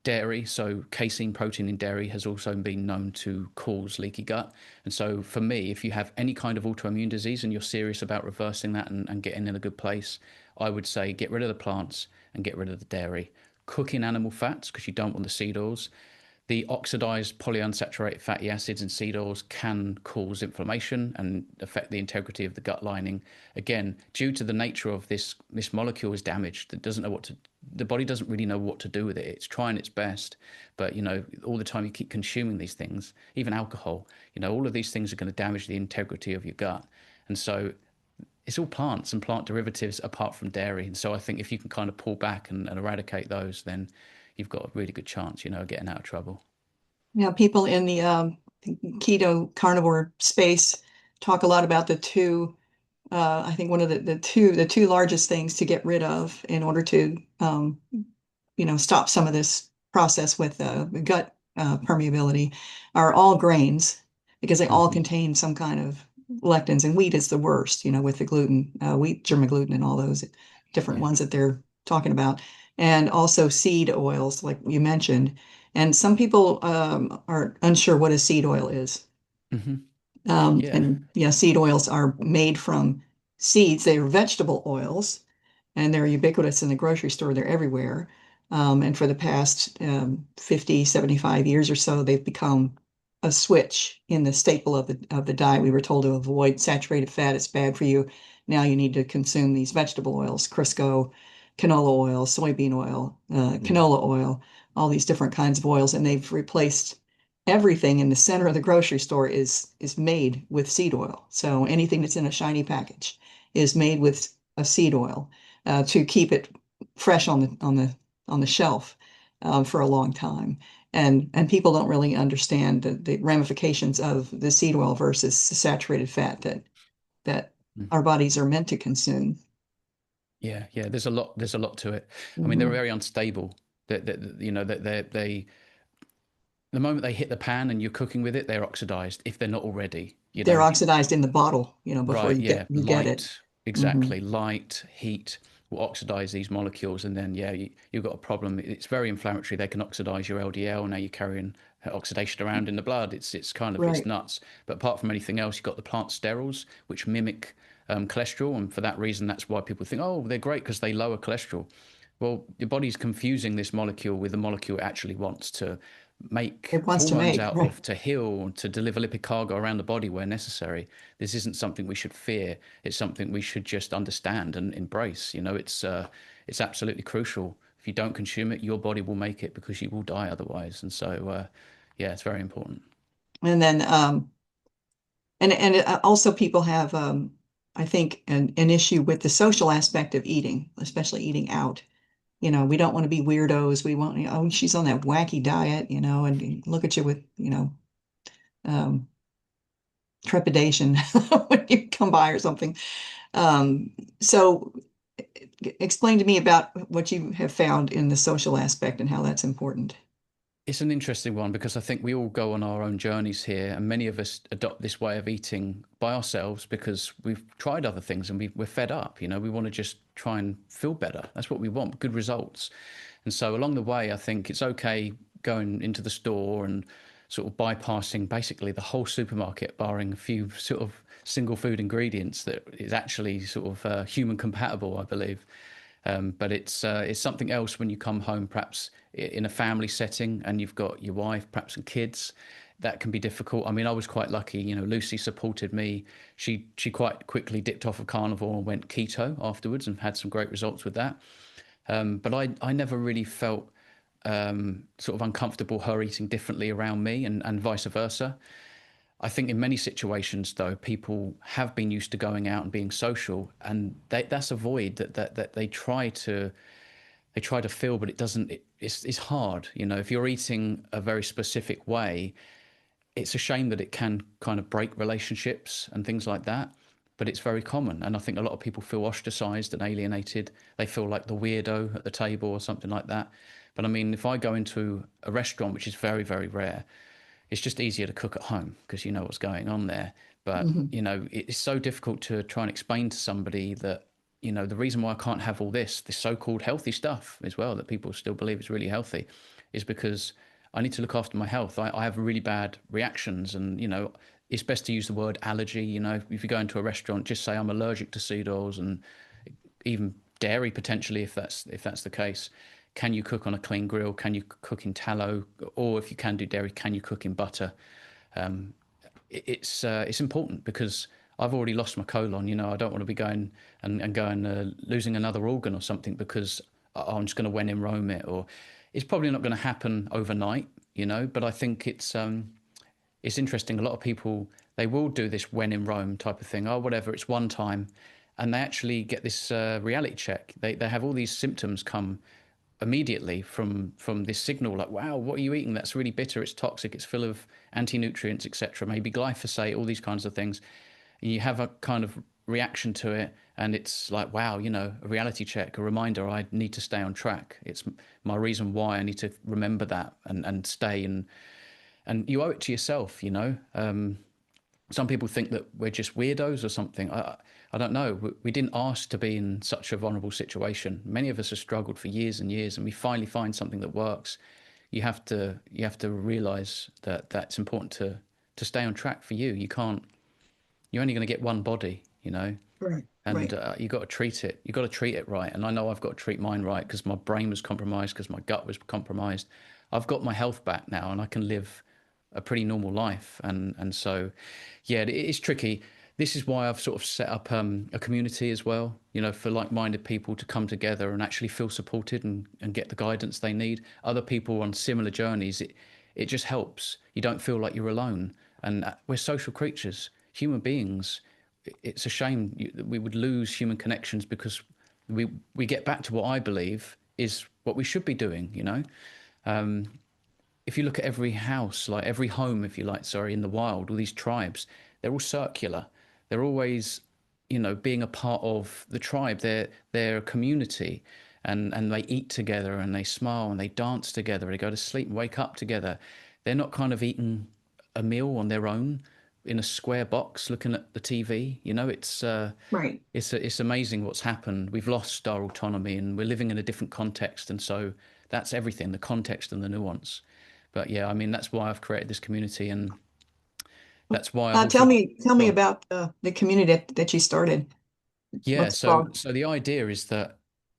S2: dairy. So casein protein in dairy has also been known to cause leaky gut. And so for me, if you have any kind of autoimmune disease and you're serious about reversing that and getting in a good place, I would say get rid of the plants and get rid of the dairy. Cook in animal fats because you don't want the seed oils. The oxidized polyunsaturated fatty acids in seed oils can cause inflammation and affect the integrity of the gut lining. Again, due to the nature of this molecule is damaged. It doesn't know the body doesn't really know what to do with it. It's trying its best, but all the time you keep consuming these things, even alcohol, all of these things are going to damage the integrity of your gut. And so it's all plants and plant derivatives apart from dairy. And so I think if you can kind of pull back and eradicate those, then you've got a really good chance, of getting out of trouble.
S1: Yeah, people in the keto carnivore space talk a lot about the two. I think one of the two largest things to get rid of in order to stop some of this process with gut permeability are all grains because they all
S2: Mm-hmm.
S1: contain some kind of lectins, and wheat is the worst, with the gluten, wheat, germ gluten, and all those different
S2: Yeah.
S1: ones that they're talking about, and also seed oils, like you mentioned. And some people are unsure what a seed oil is.
S2: Mm-hmm. Yeah.
S1: And yeah, seed oils are made from seeds. They are vegetable oils, and they're ubiquitous in the grocery store. They're everywhere. And for the past 50, 75 years or so, they've become a switch in the staple of the diet. We were told to avoid saturated fat. It's bad for you. Now you need to consume these vegetable oils, Crisco, canola oil, soybean oil,
S2: Yeah.
S1: canola oil, all these different kinds of oils, and they've replaced everything in the center of the grocery store is made with seed oil. So anything that's in a shiny package is made with a seed oil to keep it fresh on the shelf for a long time. And people don't really understand the ramifications of the seed oil versus the saturated fat that
S2: Mm.
S1: our bodies are meant to consume.
S2: Yeah. Yeah. There's a lot to it. I mean, they're
S1: Mhm.
S2: very unstable. That the moment they hit the pan and you're cooking with it, they're oxidized if they're not already.
S1: They're oxidized in the bottle, before
S2: Right,
S1: you get
S2: yeah,
S1: you get it.
S2: light,
S1: Hmm.
S2: exactly. Light, heat will oxidize these molecules, and then yeah, you've got a problem. It's very inflammatory. They can oxidize your LDL. Now you're carrying oxidation around in the blood. It's
S1: Right.
S2: nuts. But apart from anything else, you've got the plant sterols, which mimic cholesterol, and for that reason, that's why people think, oh, they're great because they lower cholesterol. Well, your body's confusing this molecule with the molecule it actually wants to make
S1: It wants to
S2: hormones
S1: make,
S2: out
S1: right.
S2: of, to heal, to deliver lipid cargo around the body where necessary. This isn't something we should fear. It's something we should just understand and embrace. It's absolutely crucial. If you don't consume it, your body will make it because you will die otherwise. And so, yeah, it's very important.
S1: And then and also people have I think an issue with the social aspect of eating, especially eating out. We don't want to be weirdos. We want, oh, she's on that wacky diet, and look at you with, um, trepidation when you come by or something. So explain to me about what you have found in the social aspect and how that's important.
S2: It's an interesting one because I think we all go on our own journeys here, and many of us adopt this way of eating by ourselves because we've tried other things and we're fed up. We want to just try and feel better. That's what we want, good results. And so along the way, I think it's okay going into the store and sort of bypassing basically the whole supermarket, barring a few sort of single food ingredients that is actually sort of human compatible, I believe. But it's something else when you come home, perhaps in a family setting, and you've got your wife, perhaps some kids. That can be difficult. I mean, I was quite lucky. Lucy supported me. She quite quickly dipped off of carnivore and went keto afterwards, and had some great results with that. But I never really felt sort of uncomfortable her eating differently around me, and vice versa. I think in many situations, though, people have been used to going out and being social, and that's a void that they try to fill, but it doesn't. It's hard, if you're eating a very specific way. it's a shame that it can kind of break relationships and things like that, but it's very common. And I think a lot of people feel ostracized and alienated. They feel like the weirdo at the table or something like that. But I mean, if I go into a restaurant, which is very, very rare, it's just easier to cook at home because you know what's going on there. But,
S1: Mhm.
S2: you know, it's so difficult to try and explain to somebody that, you know, the reason why I can't have all this so-called healthy stuff as well, that people still believe is really healthy, is because I need to look after my health. I have really bad reactions, and you know, it's best to use the word allergy. You know, if you go into a restaurant, just say I'm allergic to seagulls and even dairy potentially, if that's the case. Can you cook on a clean grill? Can you cook in tallow? Or if you can do dairy, can you cook in butter? Um, it's important because I've already lost my colon. You know, I don't want to be going and going losing another organ or something because I'm just going to when in Rome it, or it's probably not going to happen overnight. You know, but I think it's interesting. A lot of people, they will do this when in Rome type of thing. Oh, whatever, it's one time, and they actually get this reality check. They have all these symptoms come immediately from this signal, like, wow, what are you eating? That's really bitter. It's toxic. It's full of anti-nutrients, etc. Maybe glyphosate, all these kinds of things. And you have a kind of reaction to it, and it's like, wow, you know, a reality check, a reminder. I need to stay on track. It's my reason why I need to remember that and stay and you owe it to yourself, you know. Some people think that we're just weirdos or something. I don't know. We didn't ask to be in such a vulnerable situation. Many of us have struggled for years and years, and we finally find something that works. You have to realize that that's important to stay on track for you. You can't. You're only going to get one body, you know,
S1: Right,
S2: and
S1: right.
S2: you got to treat it. You got to treat it right. And I know I've got to treat mine right because my brain was compromised, because my gut was compromised. I've got my health back now, and I can live a pretty normal life. And so, yeah, it is tricky. This is why I've sort of set up a community as well, you know, for like-minded people to come together and actually feel supported and get the guidance they need. Other people on similar journeys, it just helps. You don't feel like you're alone. And we're social creatures, human beings. It's a shame that we would lose human connections because we get back to what I believe is what we should be doing, you know. Um, if you look at every house, like every home, if you like, sorry, in the wild, all these tribes, they're all circular. They're always, you know, being a part of the tribe. They're a community, and they eat together, and they smile, and they dance together. They go to sleep and wake up together. They're not kind of eating a meal on their own in a square box looking at the TV. You know,
S1: Right.
S2: it's amazing what's happened. We've lost our autonomy, and we're living in a different context, and so that's everything, the context and the nuance. But yeah, I mean, that's why I've created this community, and that's why I've
S1: Tell
S2: also
S1: me
S2: gone.
S1: about the community that you started.
S2: Yeah,
S1: What's it
S2: so
S1: called?
S2: so the idea is that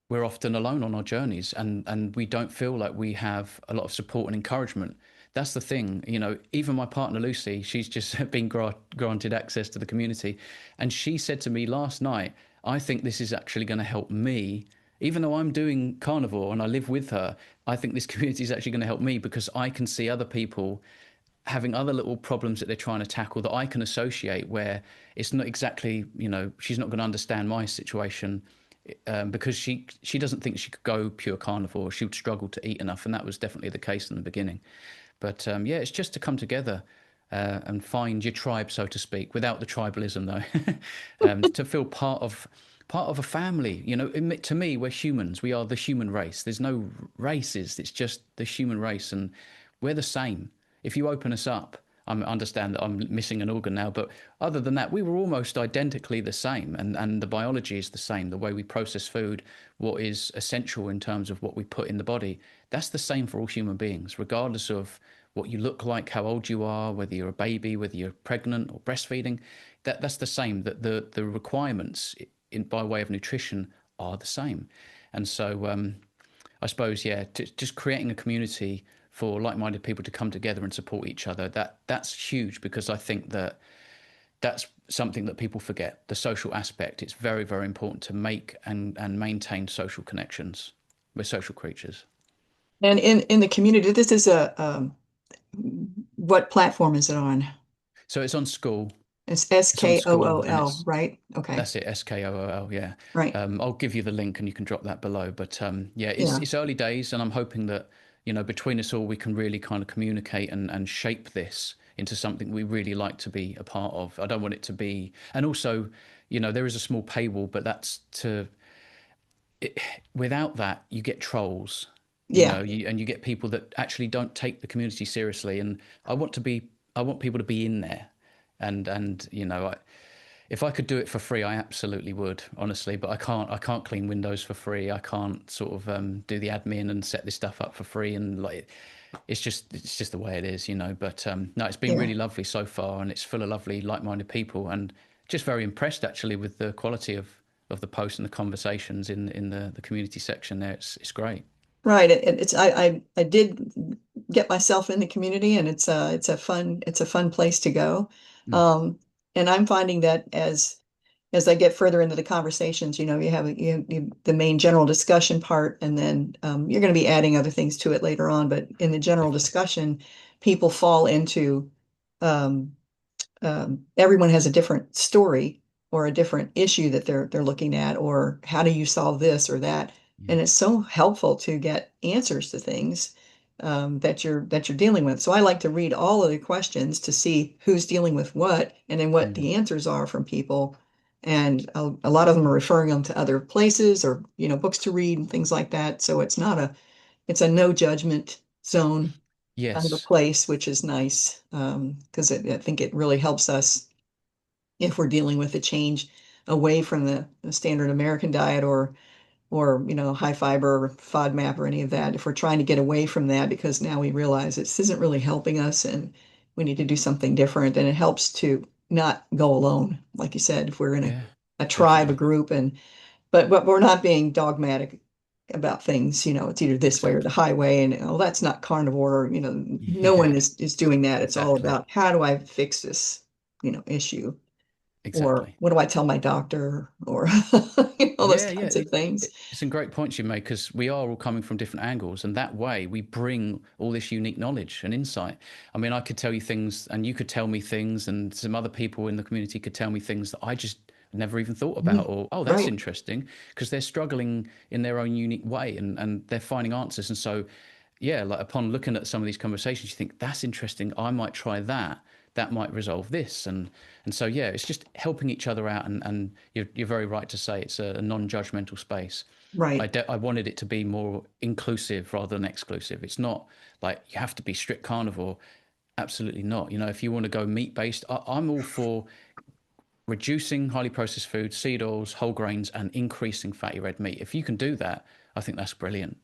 S2: we're often alone on our journeys, and we don't feel like we have a lot of support and encouragement. That's the thing, you know. Even my partner Lucy, she's just been granted access to the community, and she said to me last night, "I think this is actually going to help me." Even though I'm doing carnivore and I live with her, I think this community is actually going to help me because I can see other people having other little problems that they're trying to tackle that I can associate where it's not exactly, you know, she's not going to understand my situation because she doesn't think she could go pure carnivore. She would struggle to eat enough, and that was definitely the case in the beginning. But yeah, it's just to come together and find your tribe, so to speak, without the tribalism though, to feel part of a family. You know, to me, we're humans. We are the human race. There's no races. It's just the human race, and we're the same. If you open us up, I understand that I'm missing an organ now, but other than that, we were almost identically the same, and the biology is the same. The way we process food, what is essential in terms of what we put in the body, that's the same for all human beings, regardless of what you look like, how old you are, whether you're a baby, whether you're pregnant or breastfeeding. That's the same. That the requirements by way of nutrition are the same, and so I suppose, yeah, just creating a community for like-minded people to come together and support each other. That's huge because I think that's something that people forget. The social aspect. It's very, very important to make and maintain social connections. We're social creatures.
S1: And in the community, this is a what platform is it on?
S2: So it's on school.
S1: It's
S2: It's on school, and
S1: SKOOL,
S2: it's
S1: right? Okay.
S2: that's it. SKOOL. Yeah.
S1: Right.
S2: I'll give you the link, and you can drop that below. But yeah, it's
S1: Yeah.
S2: it's early days, and I'm hoping that between us all we can really kind of communicate and shape this into something we really like to be a part of. I don't want it to be, and also, there is a small paywall, but that's to it, without that, you get trolls,
S1: Yeah.
S2: and you get people that actually don't take the community seriously. And I want people to be in there, and if I could do it for free, I absolutely would, honestly. But I can't clean windows for free. I can't sort of do the admin and set this stuff up for free. And like, it's just the way it is. But no, it's been
S1: Yeah.
S2: really lovely so far, and it's full of lovely, like-minded people, and just very impressed actually with the quality of the posts and the conversations in the community section there. It's great.
S1: Right. It's I did get myself in the community, and it's a fun place to go.
S2: Mm.
S1: Um, and I'm finding that as I get further into the conversations, you have the main general discussion part, and then you're going to be adding other things to it later on. But in the general
S2: Definitely.
S1: discussion, people fall into um, everyone has a different story or a different issue that they're looking at, or how do you solve this or that?
S2: Yeah.
S1: And it's so helpful to get answers to things that you're dealing with. So I like to read all of the questions to see who's dealing with what, and then what
S2: Mm.
S1: the answers are from people. And a lot of them are referring them to other places or books to read and things like that. So it's a no judgment zone kind of a
S2: Yes.
S1: place, which is nice because I think it really helps us if we're dealing with a change away from the standard American diet or high fiber or FODMAP or any of that. If we're trying to get away from that because now we realize this isn't really helping us and we need to do something different, and it helps to not go alone. Like you said, if we're in
S2: Yeah.
S1: a tribe, a
S2: Definitely.
S1: group, but we're not being dogmatic about things. It's either this way or the
S2: Exactly.
S1: highway, and oh, that's not carnivore. No one
S2: Yeah.
S1: is doing that. It's all
S2: Exactly.
S1: about how do I fix this, issue, or
S2: Exactly.
S1: what do I tell my doctor, or those
S2: Yeah, yeah.
S1: kinds of things.
S2: It's some great points you make because we are all coming from different angles, and that way we bring all this unique knowledge and insight. I mean, I could tell you things, and you could tell me things, and some other people in the community could tell me things that I just never even thought about.
S1: Mhm.
S2: Or, oh, that's
S1: Right,
S2: interesting, because they're struggling in their own unique way, and they're finding answers. And so, yeah, like upon looking at some of these conversations, you think that's interesting. I might try that. That might resolve this, and so yeah, it's just helping each other out, and you're very right to say it's a non-judgmental space.
S1: right,
S2: I wanted it to be more inclusive rather than exclusive. It's not like you have to be strict carnivore. Absolutely not. If you want to go meat based, I'm all for reducing highly processed foods, seed oils, whole grains, and increasing fatty red meat. If you can do that, I think that's brilliant.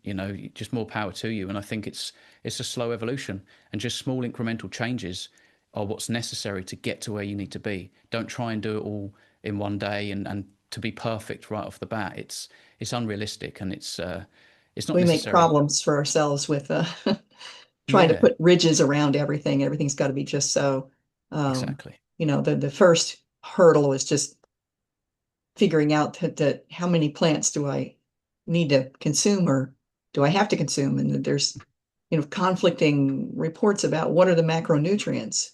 S2: Just more power to you. And I think it's a slow evolution, and just small incremental changes are what's necessary to get to where you need to be. Don't try and do it all in one day and to be perfect right off the bat. It's unrealistic, and it's not
S1: we make
S2: necessary.
S1: problems for ourselves with trying to
S2: Yeah,
S1: put ridges around everything. Everything's got to be just so. Um,
S2: exactly.
S1: the first hurdle is just figuring out that how many plants do I need to consume, or do I have to consume? And there's, conflicting reports about what are the macronutrients,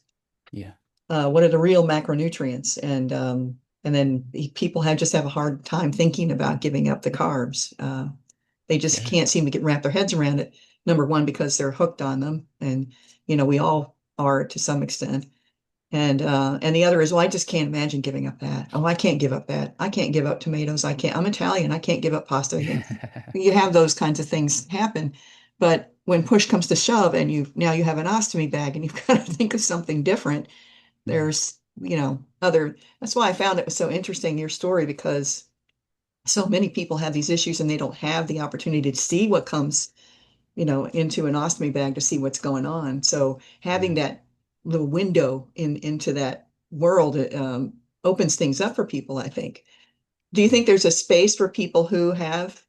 S2: Yeah,
S1: what are the real macronutrients, and then people have a hard time thinking about giving up the carbs. They just
S2: yeah,
S1: can't seem to wrap their heads around it. Number one, because they're hooked on them, and we all are to some extent. And the other is, well, I just can't imagine giving up that. Oh, I can't give up that. I can't give up tomatoes. I can't. I'm Italian. I can't give up pasta. You have those kinds of things happen. But when push comes to shove, and you have an ostomy bag, and you've got to think of something different,
S2: mm,
S1: there's, other. That's why I found it was so interesting, your story, because so many people have these issues and they don't have the opportunity to see what comes into an ostomy bag to see what's going on. So having
S2: yeah.
S1: that little window into that world opens things up for people, I think. Do you
S2: Yeah.
S1: think there's a space for people who have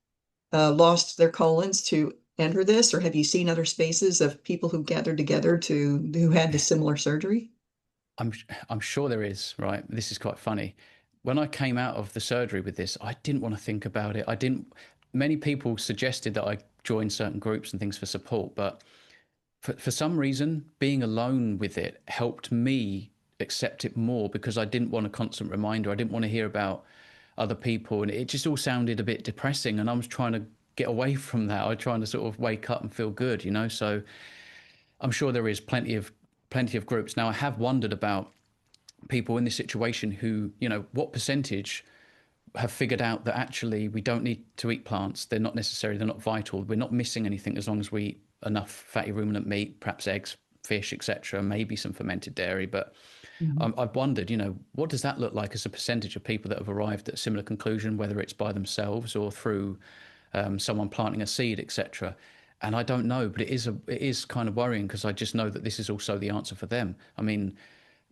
S1: lost their colons to enter this, or have you seen other spaces of people who gathered together who had the similar surgery?
S2: I'm I'm sure there is, right? This is quite funny. When I came out of the surgery with this, I didn't want to think about it. I didn't. Many people suggested that I join certain groups and things for support, but for some reason, being alone with it helped me accept it more because I didn't want a constant reminder. I didn't want to hear about other people, and it just all sounded a bit depressing. And I was trying to get away from that. I was trying to sort of wake up and feel good. So I'm sure there is plenty of plenty of groups. Now, I have wondered about people in this situation who, what percentage have figured out that actually we don't need to eat plants. They're not vital. We're not missing anything as long as we eat enough fatty ruminant meat, perhaps eggs, fish, etc., maybe some fermented dairy. But
S1: Mhm.
S2: I've wondered, what does that look like as a percentage of people that have arrived at a similar conclusion, whether it's by themselves or through someone planting a seed, etc. And I don't know, but it is kind of worrying because I just know that this is also the answer for them. I mean,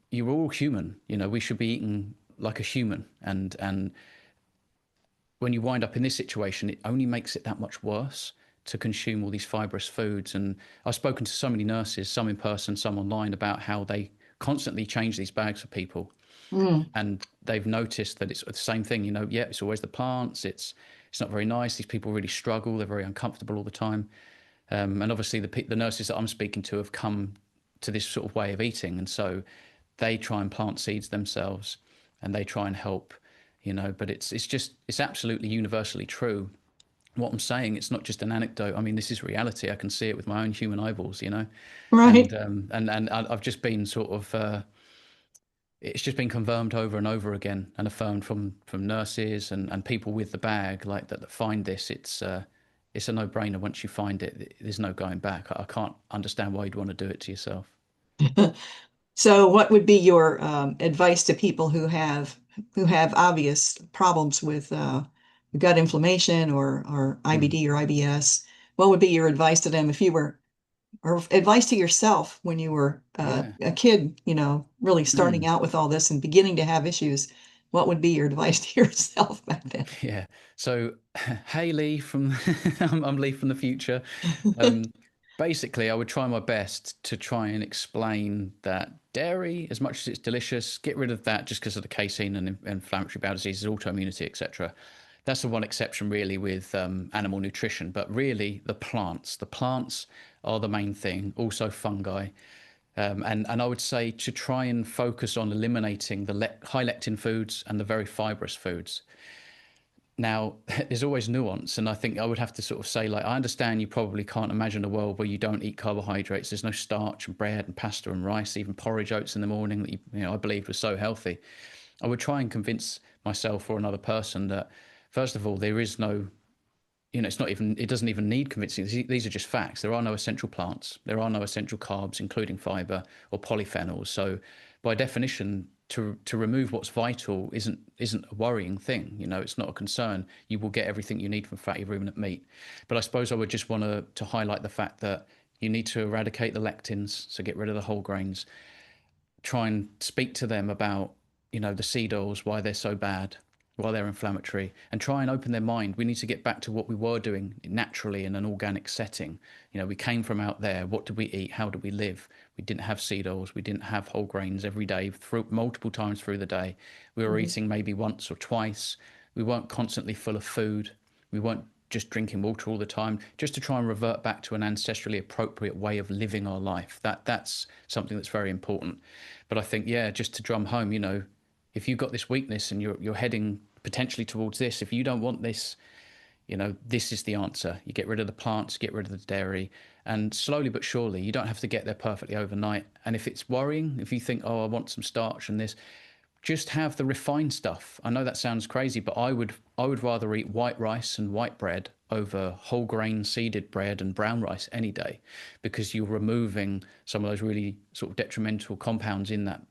S2: you're all human, we should be eating like a human, and when you wind up in this situation, it only makes it that much worse to consume all these fibrous foods. And I've spoken to so many nurses, some in person, some online, about how they constantly change these bags for people,
S1: Mm.
S2: and they've noticed that it's the same thing. Yeah, it's always the plants. It's not very nice. These people really struggle. They're very uncomfortable all the time. And obviously, the nurses that I'm speaking to have come to this sort of way of eating, and so they try and plant seeds themselves, and they try and help. But it's absolutely universally true. What I'm saying, it's not just an anecdote. I mean, this is reality. I can see it with my own human eyeballs. And
S1: Right.
S2: I've just been sort of it's just been confirmed over and over again, and affirmed from nurses and people with the bag like that find this. It's a no-brainer. Once you find it, there's no going back. I can't understand why you'd want to do it to yourself.
S1: So, what would be your advice to people who have obvious problems with gut inflammation or
S2: Mm.
S1: IBD or IBS? What would be your advice to them if you were, or advice to yourself when you were
S2: Yeah.
S1: a kid, really starting
S2: Mm.
S1: out with all this and beginning to have issues? What would be your advice to yourself back then?
S2: Yeah. So, hey, Lee from I'm Lee from the future. Um, Basically, I would try my best to try and explain that dairy, as much as it's delicious, get rid of that just because of the casein and inflammatory bowel diseases, autoimmunity, etc. That's the one exception, really, with animal nutrition. But really, the plants are the main thing. Also, fungi. And I would say to try and focus on eliminating the high lectin foods and the very fibrous foods. Now, there's always nuance, and I think I would have to sort of say, like, I understand you probably can't imagine a world where you don't eat carbohydrates. There's no starch and bread and pasta and rice, even porridge oats in the morning that I believed was so healthy. I would try and convince myself or another person that, first of all, there is no, it doesn't even need convincing. These are just facts. There are no essential plants. There are no essential carbs, including fiber or polyphenols. So, by definition, to remove what's vital isn't a worrying thing. It's not a concern. You will get everything you need from fatty ruminant meat. But I suppose I would just want to highlight the fact that you need to eradicate the lectins, so get rid of the whole grains. Try and speak to them about the seed oils, why they're so bad, why they're inflammatory, and try and open their mind. We need to get back to what we were doing naturally in an organic setting. We came from out there. What did we eat? How did we live? We didn't have seed oils. We didn't have whole grains every day, through multiple times through the day. We were
S1: Mhm.
S2: eating maybe once or twice. We weren't constantly full of food. We weren't just drinking water all the time, just to try and revert back to an ancestrally appropriate way of living our life. That's something that's very important. But I think, yeah, just to drum home, if you've got this weakness and you're heading potentially towards this, if you don't want this, this is the answer. You get rid of the plants, get rid of the dairy, and slowly but surely, you don't have to get there perfectly overnight. And if it's worrying, if you think, oh, I want some starch and this, just have the refined stuff. I know that sounds crazy, but I would rather eat white rice and white bread over whole grain seeded bread and brown rice any day, because you're removing some of those really sort of detrimental compounds in that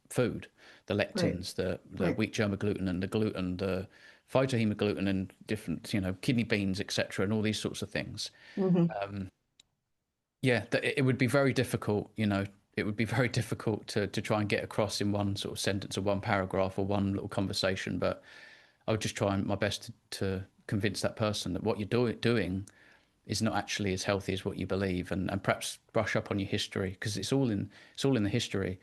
S2: food, the
S1: Right,
S2: lectins, the
S1: right.
S2: wheat germ gluten, the gluten, the phytohemagglutinin, and different kidney beans, etc., and all these sorts of things.
S1: Hmm.
S2: Yeah, it would be very difficult, it would be very difficult to try and get across in one sort of sentence or one paragraph or one little conversation. But I would just try my best to convince that person that what you're doing is not actually as healthy as what you believe, and perhaps brush up on your history, because it's all in the history.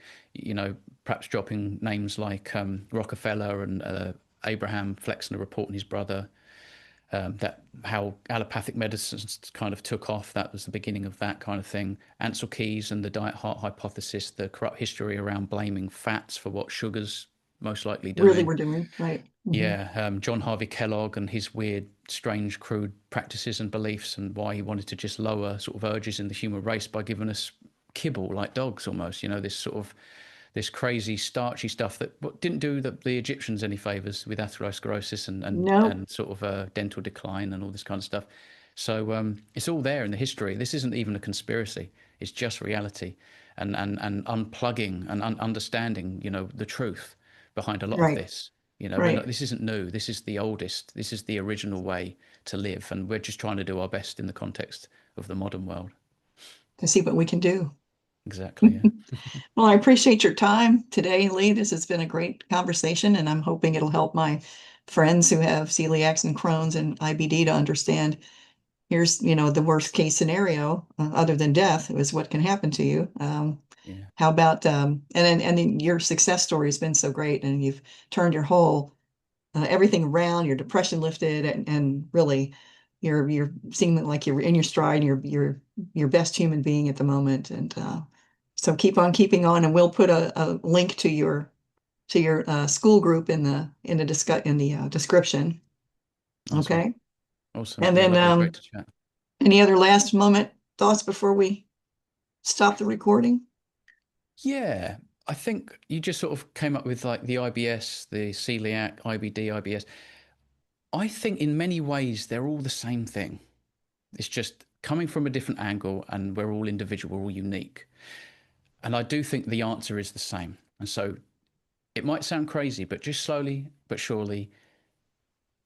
S2: Perhaps dropping names like Rockefeller and Abraham Flexner reporting his brother, that how allopathic medicines kind of took off. That was the beginning of that kind of thing. Ansel Keys and the diet heart hypothesis, the corrupt history around blaming fats for what sugar's most likely
S1: Really,
S2: doing.
S1: we're doing right. Hmm.
S2: Yeah, John Harvey Kellogg and his weird, strange, crude practices and beliefs, and why he wanted to just lower sort of urges in the human race by giving us kibble, like dogs almost. This sort of this crazy starchy stuff that didn't do the Egyptians any favors with atherosclerosis
S1: Nope.
S2: and sort of dental decline and all this kind of stuff. So it's all there in the history. This isn't even a conspiracy. It's just reality, and unplugging and understanding, the truth behind a lot of
S1: Right.
S2: this. We're not.
S1: Right.
S2: This isn't new. This is the oldest. This is the original way to live, and we're just trying to do our best in the context of the modern world.
S1: To see what we can do.
S2: Exactly. Yeah.
S1: Well, I appreciate your time today, Lee. This has been a great conversation, and I'm hoping it'll help my friends who have celiacs and Crohn's and IBD to understand here's, the worst case scenario, other than death, is what can happen to you.
S2: Yeah.
S1: How about, and then your success story has been so great, and you've turned your whole everything around, your depression lifted, and really you're seeming like you're in your stride, and you're your best human being at the moment. And so keep on keeping on, and we'll put a link to your school group in the description.
S2: Awesome.
S1: Okay.
S2: Awesome.
S1: And
S2: Yeah.
S1: then
S2: Lovely. Great to chat.
S1: any other last moment thoughts before we stop the recording?
S2: Yeah. I think you just sort of came up with like the IBS, the celiac, IBD, IBS. I think in many ways they're all the same thing. It's just coming from a different angle, and we're all individual, we're all unique. And I do think the answer is the same. And so it might sound crazy, but just slowly but surely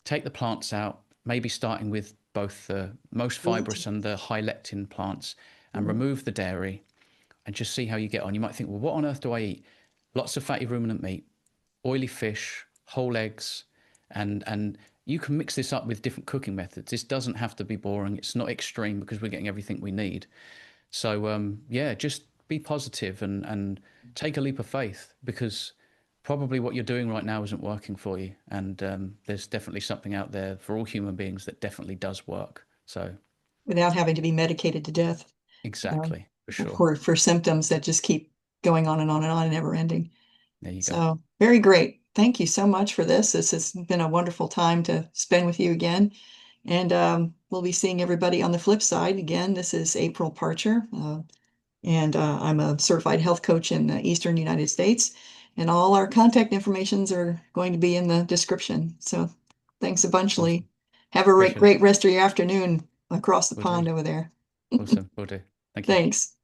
S2: take the plants out, maybe starting with both the most
S1: Meat.
S2: fibrous and the high lectin plants, and
S1: Mhm.
S2: remove the dairy and just see how you get on. You might think, well, what on earth do I eat? Lots of fatty ruminant meat, oily fish, whole eggs, and you can mix this up with different cooking methods. This doesn't have to be boring. It's not extreme because we're getting everything we need. So yeah, just be positive and take a leap of faith, because probably what you're doing right now isn't working for you, and there's definitely something out there for all human beings that definitely does work. So
S1: Without having to be medicated to death, um,
S2: exactly, for sure.
S1: for symptoms that just keep going on and on and on and never ending.
S2: There you go.
S1: So very great. Thank you so much for this. This has been a wonderful time to spend with you again. And we'll be seeing everybody on the flip side. Again, this is April Parcher, and I'm a certified health coach in the Eastern United States. And all our contact informations are going to be in the description. So thanks a bunch,
S2: Awesome.
S1: Lee. Have a
S2: Appreciate it.
S1: great rest of your afternoon across the
S2: Will do.
S1: pond over there.
S2: Awesome. Will do. Thank you.
S1: Thanks.